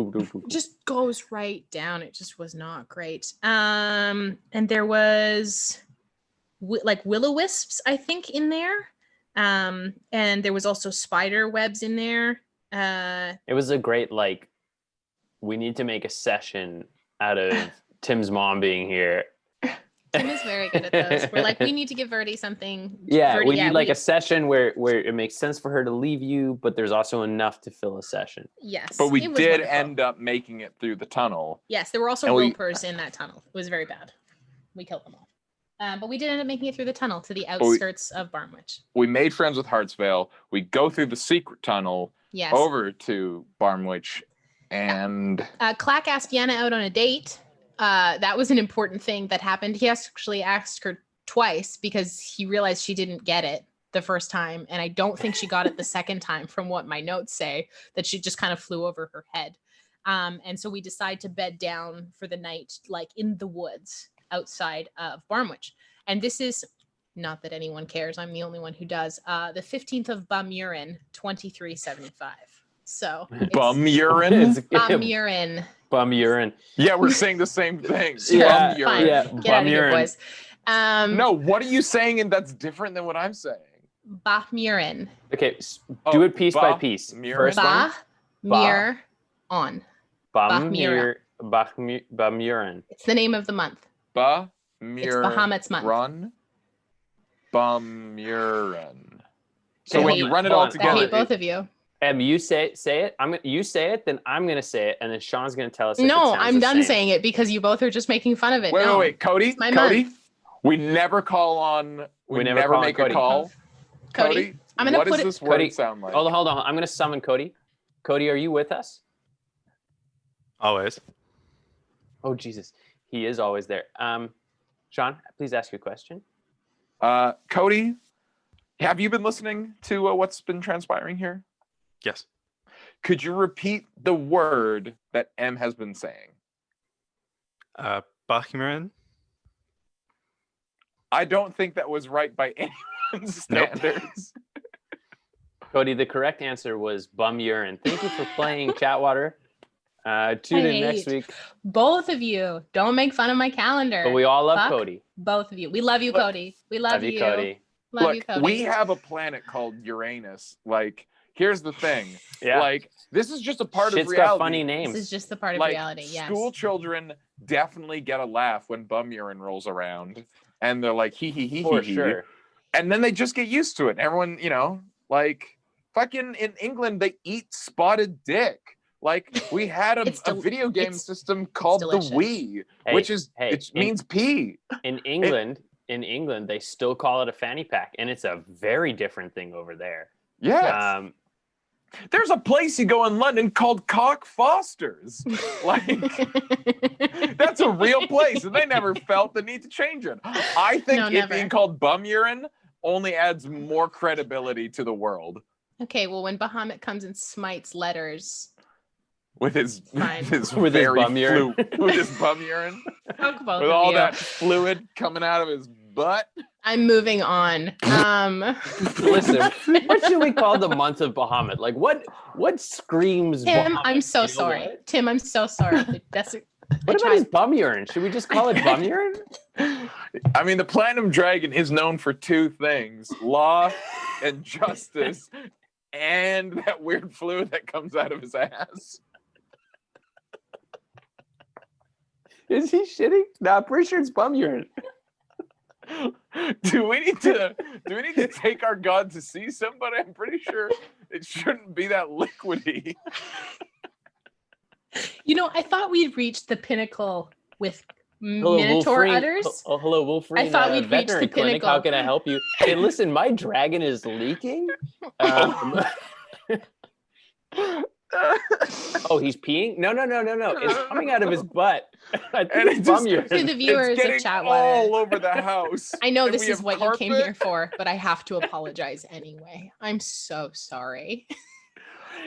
Just goes right down. It just was not great. And there was like will-o-wisps, I think, in there. And there was also spider webs in there. It was a great, like, we need to make a session out of Tim's mom being here. Tim is very good at those. We're like, we need to give Verdi something. Yeah, Verdi, we need like a session where it makes sense for her to leave you, but there's also enough to fill a session. Yes. But we it was did wonderful. end up making it through the tunnel. Yes, there were also And ropers in that tunnel. It was very bad. We killed them all. But we did end up making it through the tunnel to the outskirts of Barmwich. We made friends with Hartsvale. We go through the secret tunnel Yes. over to Barmwich, and Clack asked Yana out on a date. That was an important thing that happened. He actually asked her twice because he realized she didn't get it the first time. And I don't think she got it the second time from what my notes say, that she just kind of flew over her head. And so we decided to bed down for the night, like in the woods outside of Barmwich. And this is, not that anyone cares, I'm the only one who does, the 15th of Bumurin, 2375. So bum urine. Bumurin. Bum urine. Yeah, we're saying the same thing. Yeah, Bum urine. Fine. yeah. Get Bum out of here, urine. boys. No, what are you saying? And that's different than what I'm saying. Bumurin. Okay, do it piece by Ba- piece. Murin. First one. Mir on. Bumurin. Bumurin. It's the name of the month. It's Bahamut's month. Run. Bumurin. So I when hate- you run it hold all on. I together, hate both of you. You say it. You say it, then I'm gonna say it, and then Sean's gonna tell us. If it No, sounds I'm the done same. saying it because you both are just making fun of it. Wait, No. wait, Cody. my Cody. We never call on. We never never call on make Cody. a call. Cody, I'm gonna what put does it. this word Cody, sound like? Hold on. I'm gonna summon Cody. Cody, are you with us? Always. Oh Jesus, he is always there. Sean, please ask your question. Cody, have you been listening to what's been transpiring here? Yes. Could you repeat the word that M has been saying? Bachmarin. I don't think that was right by anyone's standards. Cody, the correct answer was bum urine. Thank you for playing Chatwater. Tune in next week. Both of you. Don't make fun of my calendar. But we all love Fuck Cody. Both of you. We love you, Look, Cody. We love you. Cody. Love Look, you, Cody. we have a planet called Uranus. Like, here's the thing. Yeah. Like, this is just a part Shit's of reality. got funny This names. is just the part of Like, reality. Yes. school children definitely get a laugh when bum urine rolls around, and they're like, hee hee hee For hee hee. sure. And then they just get used to it. Everyone, like, fucking in England, they eat spotted dick. Like, we had a video game system called the delicious. Wii, Hey, which is it means pee. In England, they still call it a fanny pack, and it's a very different thing over there. Yes. There's a place you go in London called Cock Foster's. Like, that's a real place, and they never felt the need to change it. I think being called bum urine only adds more credibility to the world. Okay, well, when Bahamut comes and smites letters with his bum urine, with his bum urine, with all that fluid coming out of his butt. I'm moving on. Listen, what should we call the month of Bahamut? Like, what screams? Tim, Bahamut? I'm so sorry. What? Tim, I'm so sorry. What about his bum urine? Should we just call it bum urine? I mean, the Platinum Dragon is known for two things: law and justice, and that weird fluid that comes out of his ass. Is he shitting? No, I'm pretty sure it's bum urine. Do we need to take our god to see somebody? I'm pretty sure it shouldn't be that liquidy. You know, I thought we'd reached the pinnacle with Minotaur udders. Oh, hello, Wolverine. I thought we'd reached the pinnacle. How can I help you? Hey, listen, my dragon is leaking. Oh, he's peeing? No. It's coming out of his butt. I think it's bum urine. To the viewers of Chatwater, all over the house. I know this is what you came here for, but I have to apologize anyway. I'm so sorry.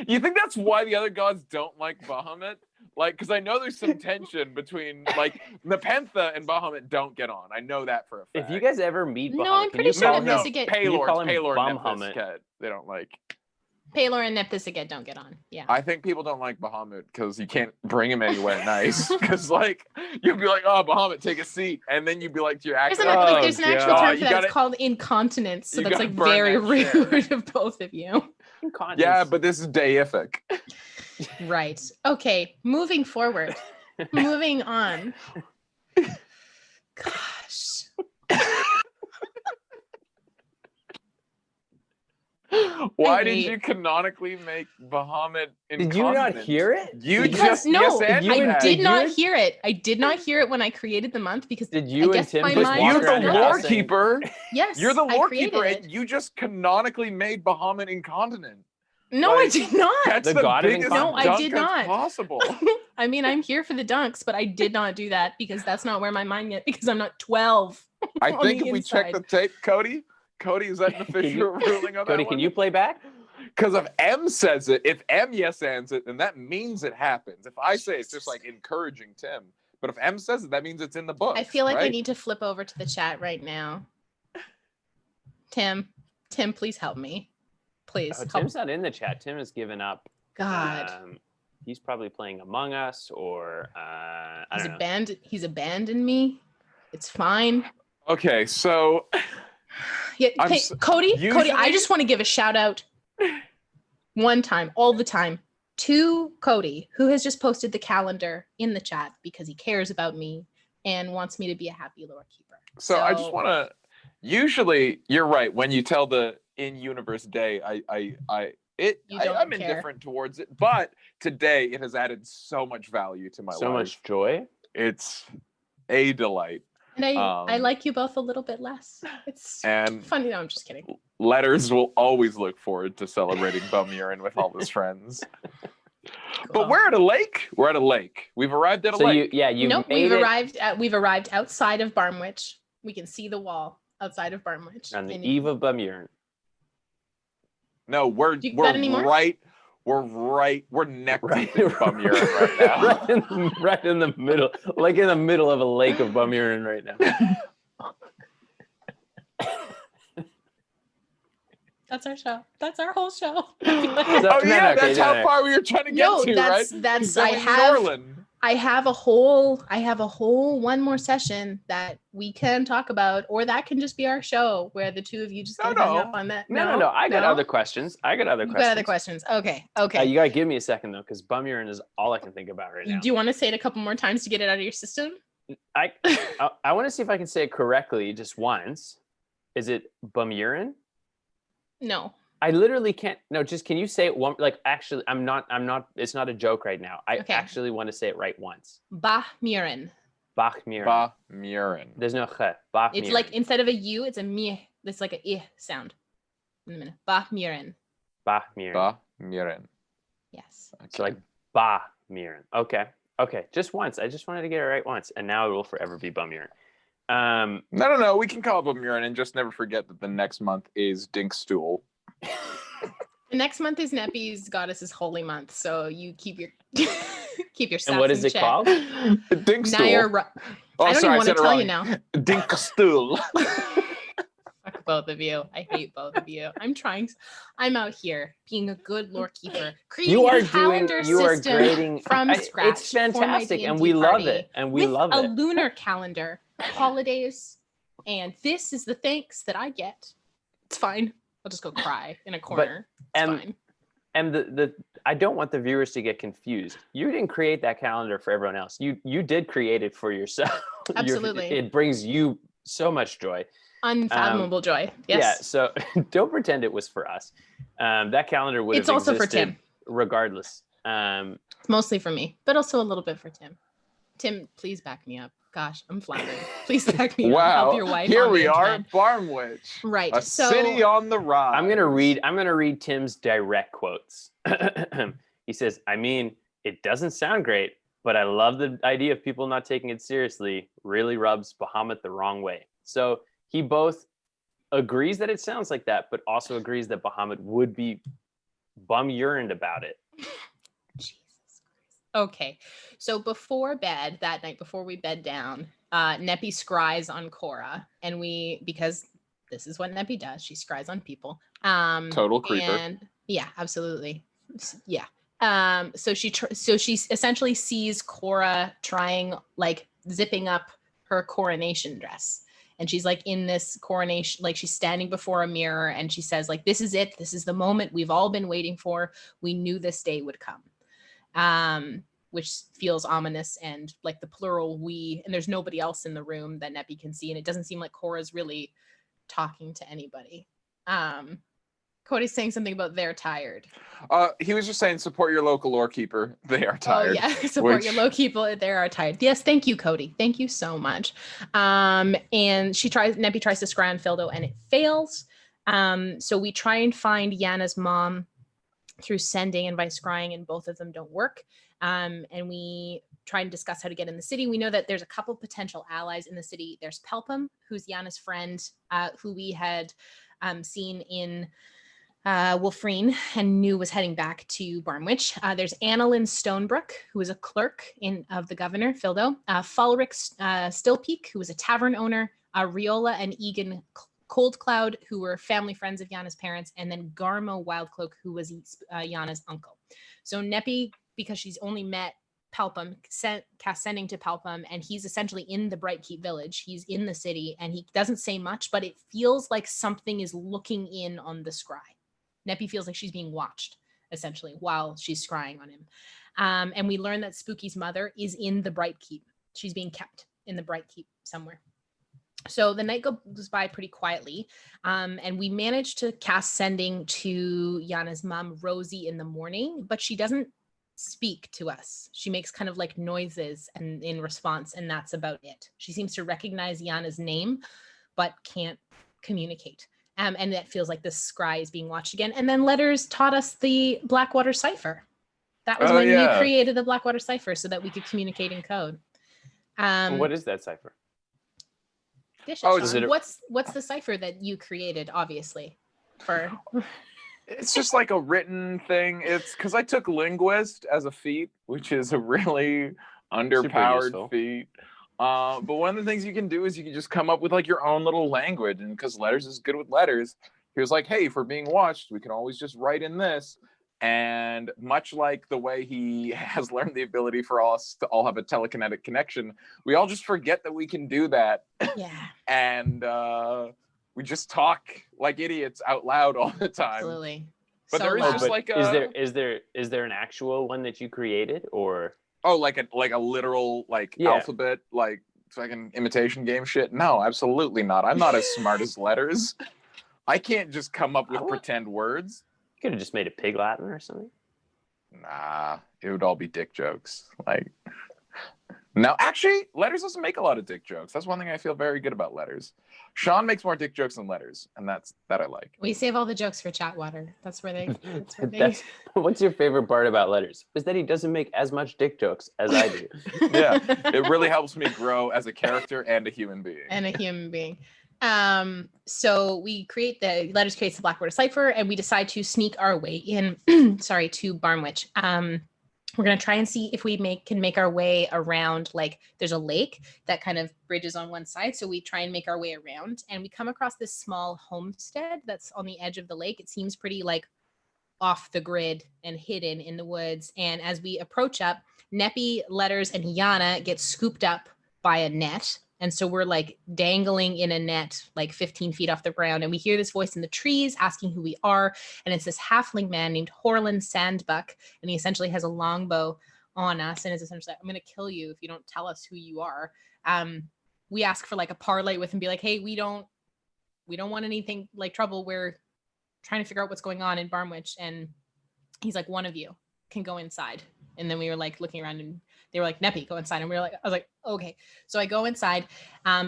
You think that's why the other gods don't like Bahamut? Like, because I know there's some tension between, like, Nepenthe and Bahamut don't get on. I know that for a fact. If you guys ever meet Bahamut, I'm pretty sure Paylor and Nephthys, they don't like. Paylor and Nephthys don't get on. Yeah. I think people don't like Bahamut because you can't bring him anywhere nice. Because, like, you'd be like, oh, Bahamut, take a seat. And then you'd be like to your actor, there's an actual term for that. It's called incontinence. So that's, like, very rude of both of you. Yeah, but this is deific. Right. Okay. Moving forward. Moving on. Gosh. Why did you canonically make Bahamut incontinent? Did you not hear it? I did not hear it. I did not hear it when I created the month because did you and Tim you're the lore keeper. Yes, you're the lore keeper, and you just canonically made Bahamut incontinent. No, I did not. That's the biggest no, I did not. Possible. I mean, I'm here for the dunks, but I did not do that because that's not where my mind yet. Because I'm not 12. I think if we check the tape, Cody, is that an official ruling on that? Cody, can you play back? Because if M says it, if M yes ands it, then that means it happens. If I say it's just like encouraging Tim, but if M says it, that means it's in the book. I feel like I need to flip over to the chat right now. Tim, please help me. Please. Tim's not in the chat. Tim has given up. God. He's probably playing Among Us or He's abandoned me. It's fine. Okay, so yeah, Cody, I just want to give a shout out one time, all the time, to Cody, who has just posted the calendar in the chat because he cares about me and wants me to be a happy lore keeper. So I just want to. Usually, you're right. When you tell the in-universe day, I'm indifferent towards it. But today, it has added so much value to my life. So much joy. It's a delight. And I like you both a little bit less. It's funny. No, I'm just kidding. Letters will always look forward to celebrating bum urine with all his friends. Cool. But we're at a lake. We've arrived at a lake. We've arrived outside of Barmwich. We can see the wall outside of Barmwich. On the eve of bum urine. No, we're neck deep in bum urine right now. right in the middle, like in the middle of a lake of bum urine right now. That's our show. That's our whole show. That's how far we were trying to get to, right? I have a whole one more session that we can talk about, or that can just be our show where the two of you just get hung up on that. No. I got other questions. You got other questions. Okay. You gotta give me a second though, because bum urine is all I can think about right now. Do you want to say it a couple more times to get it out of your system? I want to see if I can say it correctly just once. Is it bum urine? No. I literally can't. No, just can you say it one? Like, actually, I'm not. It's not a joke right now. I actually want to say it right once. Bahmurin. Bahmurin. There's no ch. Bahmurin. It's like instead of a u, it's a mi. It's like a I sound. In a minute. Bahmurin. Miren. Yes. Okay. So like Ba Miren. Okay. Just once. I just wanted to get it right once, and now it will forever be Bummurin. No. We can call it Bummurin, and just never forget that the next month is Dinkstool. The next month is Neppy's Goddess's Holy Month, so you keep your keep your stuff. And what is it called? Dinkstool. I don't even want to tell you now. Dinkstool. Fuck both of you. I hate both of you. I'm out here being a good lore keeper, creating a calendar system from scratch. It's fantastic, and we love it. And we love it. A lunar calendar, holidays, and this is the thanks that I get. It's fine. I'll just go cry in a corner. It's fine. And the I don't want the viewers to get confused. You didn't create that calendar for everyone else. You did create it for yourself. Absolutely. It brings you so much joy. Unfathomable joy. Yes. Yeah. So don't pretend it was for us. That calendar would have existed. It's also for Tim. Regardless. Mostly for me, but also a little bit for Tim. Tim, please back me up. Gosh, I'm floundering. Please back me up. Help your wife. Here we are at Barmwich. Right. A city on the rise. I'm gonna read Tim's direct quotes. He says, I mean, it doesn't sound great, but I love the idea of people not taking it seriously. Really rubs Bahamut the wrong way. So he both agrees that it sounds like that, but also agrees that Bahamut would be bum-urined about it. Okay, so before bed that night, before we bed down, Neppy scries on Cora, and because this is what Neppy does, she scries on people. Total creeper. And yeah, absolutely, yeah. So she essentially sees Cora trying, like, zipping up her coronation dress, and she's like in this coronation, like she's standing before a mirror, and she says, like, this is it, this is the moment we've all been waiting for. We knew this day would come. Which feels ominous, and like the plural we, and there's nobody else in the room that Neppy can see, and it doesn't seem like Cora's really talking to anybody. Cody's saying something about they're tired. He was just saying support your local lore keeper. They are tired. Oh yeah, support your local people. They are tired. Yes, thank you, Cody. Thank you so much. And Neppy tries to scry on Fildo, and it fails. So we try and find Yana's mom through sending and by scrying, and both of them don't work. And we try and discuss how to get in the city. We know that there's a couple potential allies in the city. There's Pelpham, who's Yana's friend, who we had seen in Wolfreen and knew was heading back to Barmwich. There's Annalyn Stonebrook, who is a clerk of the governor, Fildo. Fulric Stillpeak, who was a tavern owner. Riola and Egan Cold Cloud, who were family friends of Yana's parents, and then Garmo Wildcloak, who was Yana's uncle. So Neppy, because she's only met Pelpham, cast sending to Pelpham, and he's essentially in the Brightkeep village. He's in the city, and he doesn't say much, but it feels like something is looking in on the scry. Neppy feels like she's being watched, essentially, while she's scrying on him. And we learn that Spooky's mother is in the Brightkeep. She's being kept in the Brightkeep somewhere. So the night goes by pretty quietly, and we managed to cast sending to Yana's mom, Rosie, in the morning, but she doesn't speak to us. She makes kind of like noises and in response, and that's about it. She seems to recognize Yana's name, but can't communicate. And that feels like the scry is being watched again. And then Letters taught us the Blackwater Cipher. That was when you created the Blackwater Cipher so that we could communicate in code. What is that cipher? What's the cipher that you created, obviously? It's just like a written thing. It's because I took linguist as a feat, which is a really underpowered feat. But one of the things you can do is you can just come up with like your own little language, and because Letters is good with letters, he was like, hey, if we're being watched, we can always just write in this. And much like the way he has learned the ability for us to all have a telekinetic connection, we all just forget that we can do that. Yeah. And we just talk like idiots out loud all the time. Absolutely. But there is just like a... Is there an actual one that you created, or... Oh, like a literal alphabet, like fucking imitation game shit? No, absolutely not. I'm not as smart as Letters. I can't just come up with pretend words. You could have just made a Pig Latin or something. Nah, it would all be dick jokes. Like, Now, actually, Letters doesn't make a lot of dick jokes. That's one thing I feel very good about Letters. Sean makes more dick jokes than Letters, and that I like. We save all the jokes for Chatwater. That's where they. What's your favorite part about Letters? Is that he doesn't make as much dick jokes as I do. Yeah, it really helps me grow as a character and a human being. So we create Letters creates the Blackwater Cipher, and we decide to sneak our way in. To Barmwich. We're going to try and see if we can make our way around, like there's a lake that kind of bridges on one side. So we try and make our way around, and we come across this small homestead that's on the edge of the lake. It seems pretty like off the grid and hidden in the woods. And as we approach up, Neppy, Letters, and Yana get scooped up by a net. And so we're like dangling in a net, like 15 feet off the ground. And we hear this voice in the trees asking who we are. And it's this halfling man named Horland Sandbuck. And he essentially has a longbow on us. And is essentially like, I'm going to kill you if you don't tell us who you are. We ask for like a parlay with him, be like, hey, we don't want anything like trouble. We're trying to figure out what's going on in Barmwich. And he's like, one of you can go inside. And then we were like looking around, and they were like, Neppy, go inside. And I was like, okay. So I go inside.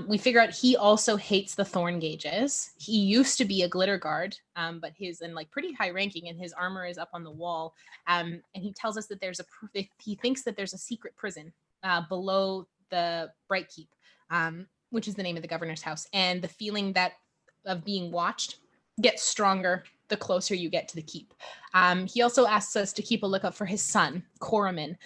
We figure out he also hates the thorn gauges. He used to be a glitter guard, but and like pretty high ranking, and his armor is up on the wall. And he tells us that he thinks that there's a secret prison below the Bright Keep, which is the name of the governor's house. And the feeling of being watched gets stronger the closer you get to the keep. He also asks us to keep a lookout for his son, Coraman,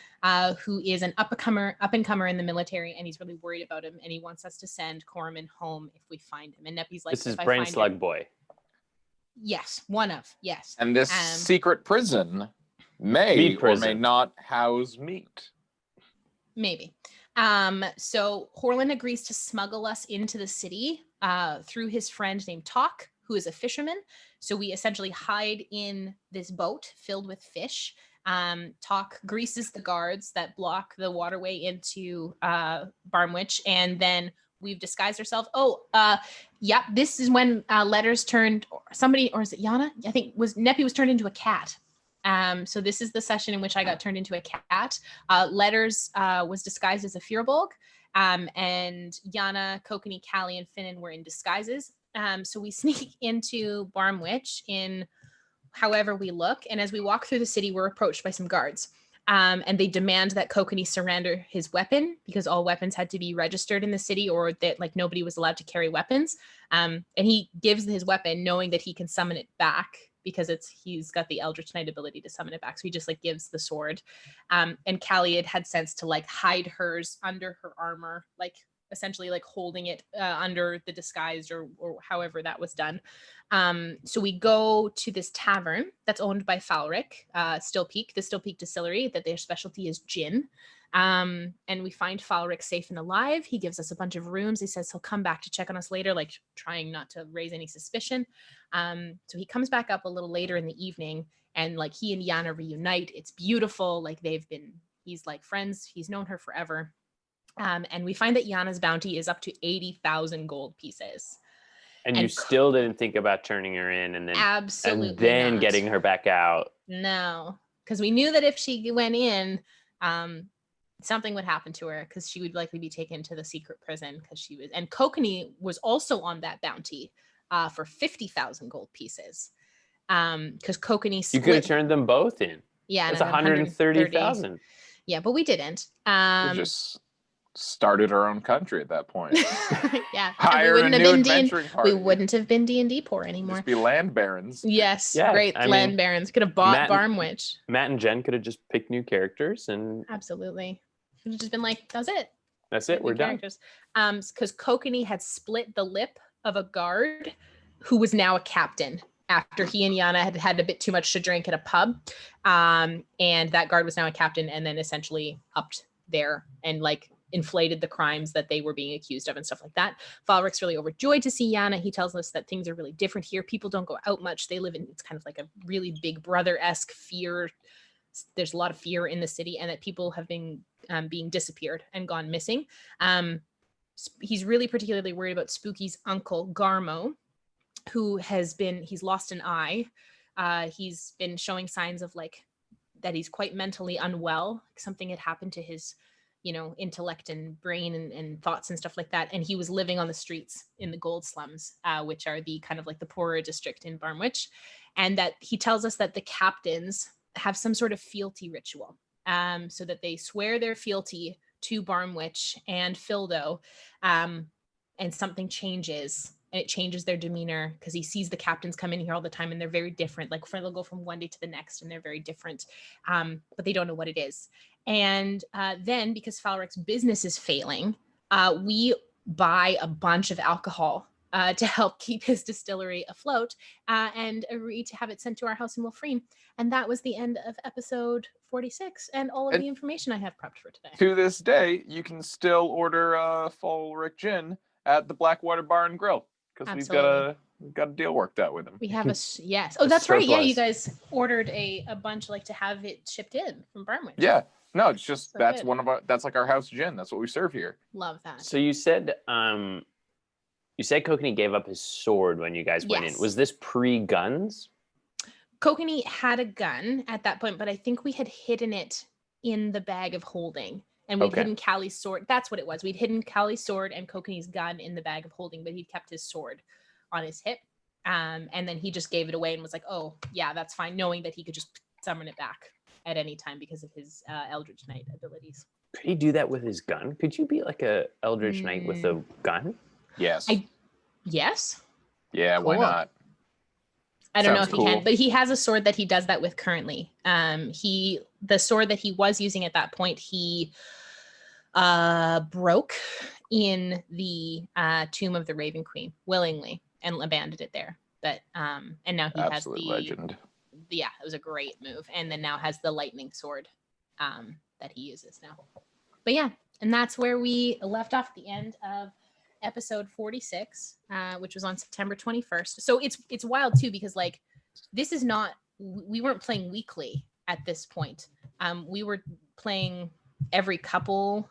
who is an up-and-comer in the military, and he's really worried about him, and he wants us to send Coraman home if we find him. And Neppy's like, this is Brain Slug Boy. Yes, one of, yes. And this secret prison may or may not house meat. Maybe. So Horland agrees to smuggle us into the city through his friend named Talk, who is a fisherman. So we essentially hide in this boat filled with fish. Talk greases the guards that block the waterway into Barmwich, and then we've disguised ourselves. This is when Letters turned somebody, or is it Yana? I think Neppy was turned into a cat. So this is the session in which I got turned into a cat. Letters was disguised as a Firbolg, and Yana, Kokanee, Callie, and Finnan were in disguises. So we sneak into Barmwich in however we look. And as we walk through the city, we're approached by some guards. And they demand that Kokanee surrender his weapon, because all weapons had to be registered in the city, or that like nobody was allowed to carry weapons. And he gives his weapon knowing that he can summon it back, because he's got the Eldritch Knight ability to summon it back. So he just like gives the sword. And Callie had sense to like hide hers under her armor, like essentially like holding it under the disguise or however that was done. So we go to this tavern that's owned by Falric, Still Peak, the Still Peak Distillery, that their specialty is gin. And we find Falric safe and alive. He gives us a bunch of rooms. He says he'll come back to check on us later, like trying not to raise any suspicion. So he comes back up a little later in the evening, and like he and Yana reunite. It's beautiful. Like he's like friends. He's known her forever. And we find that Yana's bounty is up to 80,000 gold pieces. And you still didn't think about turning her in and then absolutely getting her back out. No, because we knew that if she went in, something would happen to her, because she would likely be taken to the secret prison, and Kokanee was also on that bounty for 50,000 gold pieces. Because Kokanee You could have turned them both in. Yeah, that's 130,000. Yeah, but we didn't. We just started our own country at that point. Yeah, Hired a new adventuring party. We wouldn't have been D&D poor anymore. Just be land barons. Yes, yeah, great land barons. Could have bought Barmwich. Matt and Jen could have just picked new characters and absolutely. Could have just been like, that's it. That's it. We're done. Because Kokanee had split the lip of a guard who was now a captain after he and Yana had a bit too much to drink at a pub. And that guard was now a captain, and then essentially upped there and like inflated the crimes that they were being accused of and stuff like that. Falric's really overjoyed to see Yana. He tells us that things are really different here. People don't go out much. They live in, it's kind of like a really Big Brother-esque fear. There's a lot of fear in the city, and that people have been being disappeared and gone missing. He's really particularly worried about Spooky's uncle, Garmo, who he's lost an eye. He's been showing signs of like that he's quite mentally unwell. Something had happened to his intellect and brain and thoughts and stuff like that. And he was living on the streets in the gold slums, which are the kind of like the poorer district in Barmwich. And that he tells us that the captains have some sort of fealty ritual, so that they swear their fealty to Barmwich and Fildo, and something changes. And it changes their demeanor because he sees the captains come in here all the time and they're very different. Like they'll go from one day to the next and they're very different, but they don't know what it is. And then because Falric's business is failing, we buy a bunch of alcohol to help keep his distillery afloat, and agree to have it sent to our house in Wolfreen. And that was the end of episode 46 and all of the information I have prepped for today. To this day, you can still order Falric gin at the Blackwater Bar and Grill because we've got a deal worked out with them. We have yes. Oh, that's right. Yeah, you guys ordered a bunch like to have it shipped in from Barmwich. Yeah. No, it's just So that's good. one of our like our house gin. That's what we serve here. Love that. So you said Kokanee gave up his sword when you guys went in. Yes. Was this pre-guns? Kokanee had a gun at that point, but I think we had hidden it in the bag of holding. And we'd hidden Callie's sword. That's what it was. We'd hidden Callie's sword and Kokanee's gun in the bag of holding, but he'd kept his sword on his hip. And then he just gave it away and was like, oh, yeah, that's fine, knowing that he could just summon it back at any time because of his Eldritch Knight abilities. Could he do that with his gun? Could you be like a Eldritch Knight with a gun? Yes. Yes. Yeah, why Cool. not? I don't know Sounds if he can, cool. but he has a sword that he does that with currently. The sword that he was using at that point, he broke in the Tomb of the Raven Queen willingly and abandoned it there. But and now he Absolute has legend. it was a great move, and then now has the lightning sword that he uses now. But yeah, and that's where we left off at the end of episode 46, which was on September 21st. So it's wild too, because like we weren't playing weekly at this point. We were playing every couple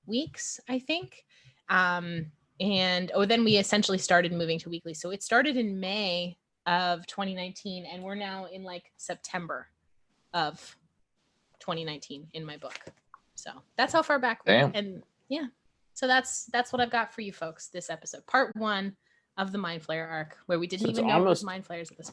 weeks, I think. Then we essentially started moving to weekly. So it started in May of 2019, and we're now in like September of 2019 in my book. So that's how far back. Damn. And yeah. So that's what I've got for you folks this episode. Part 1 of the Mind Flayer arc, where we didn't So it's even know it was almost- Mind Flayers at this point.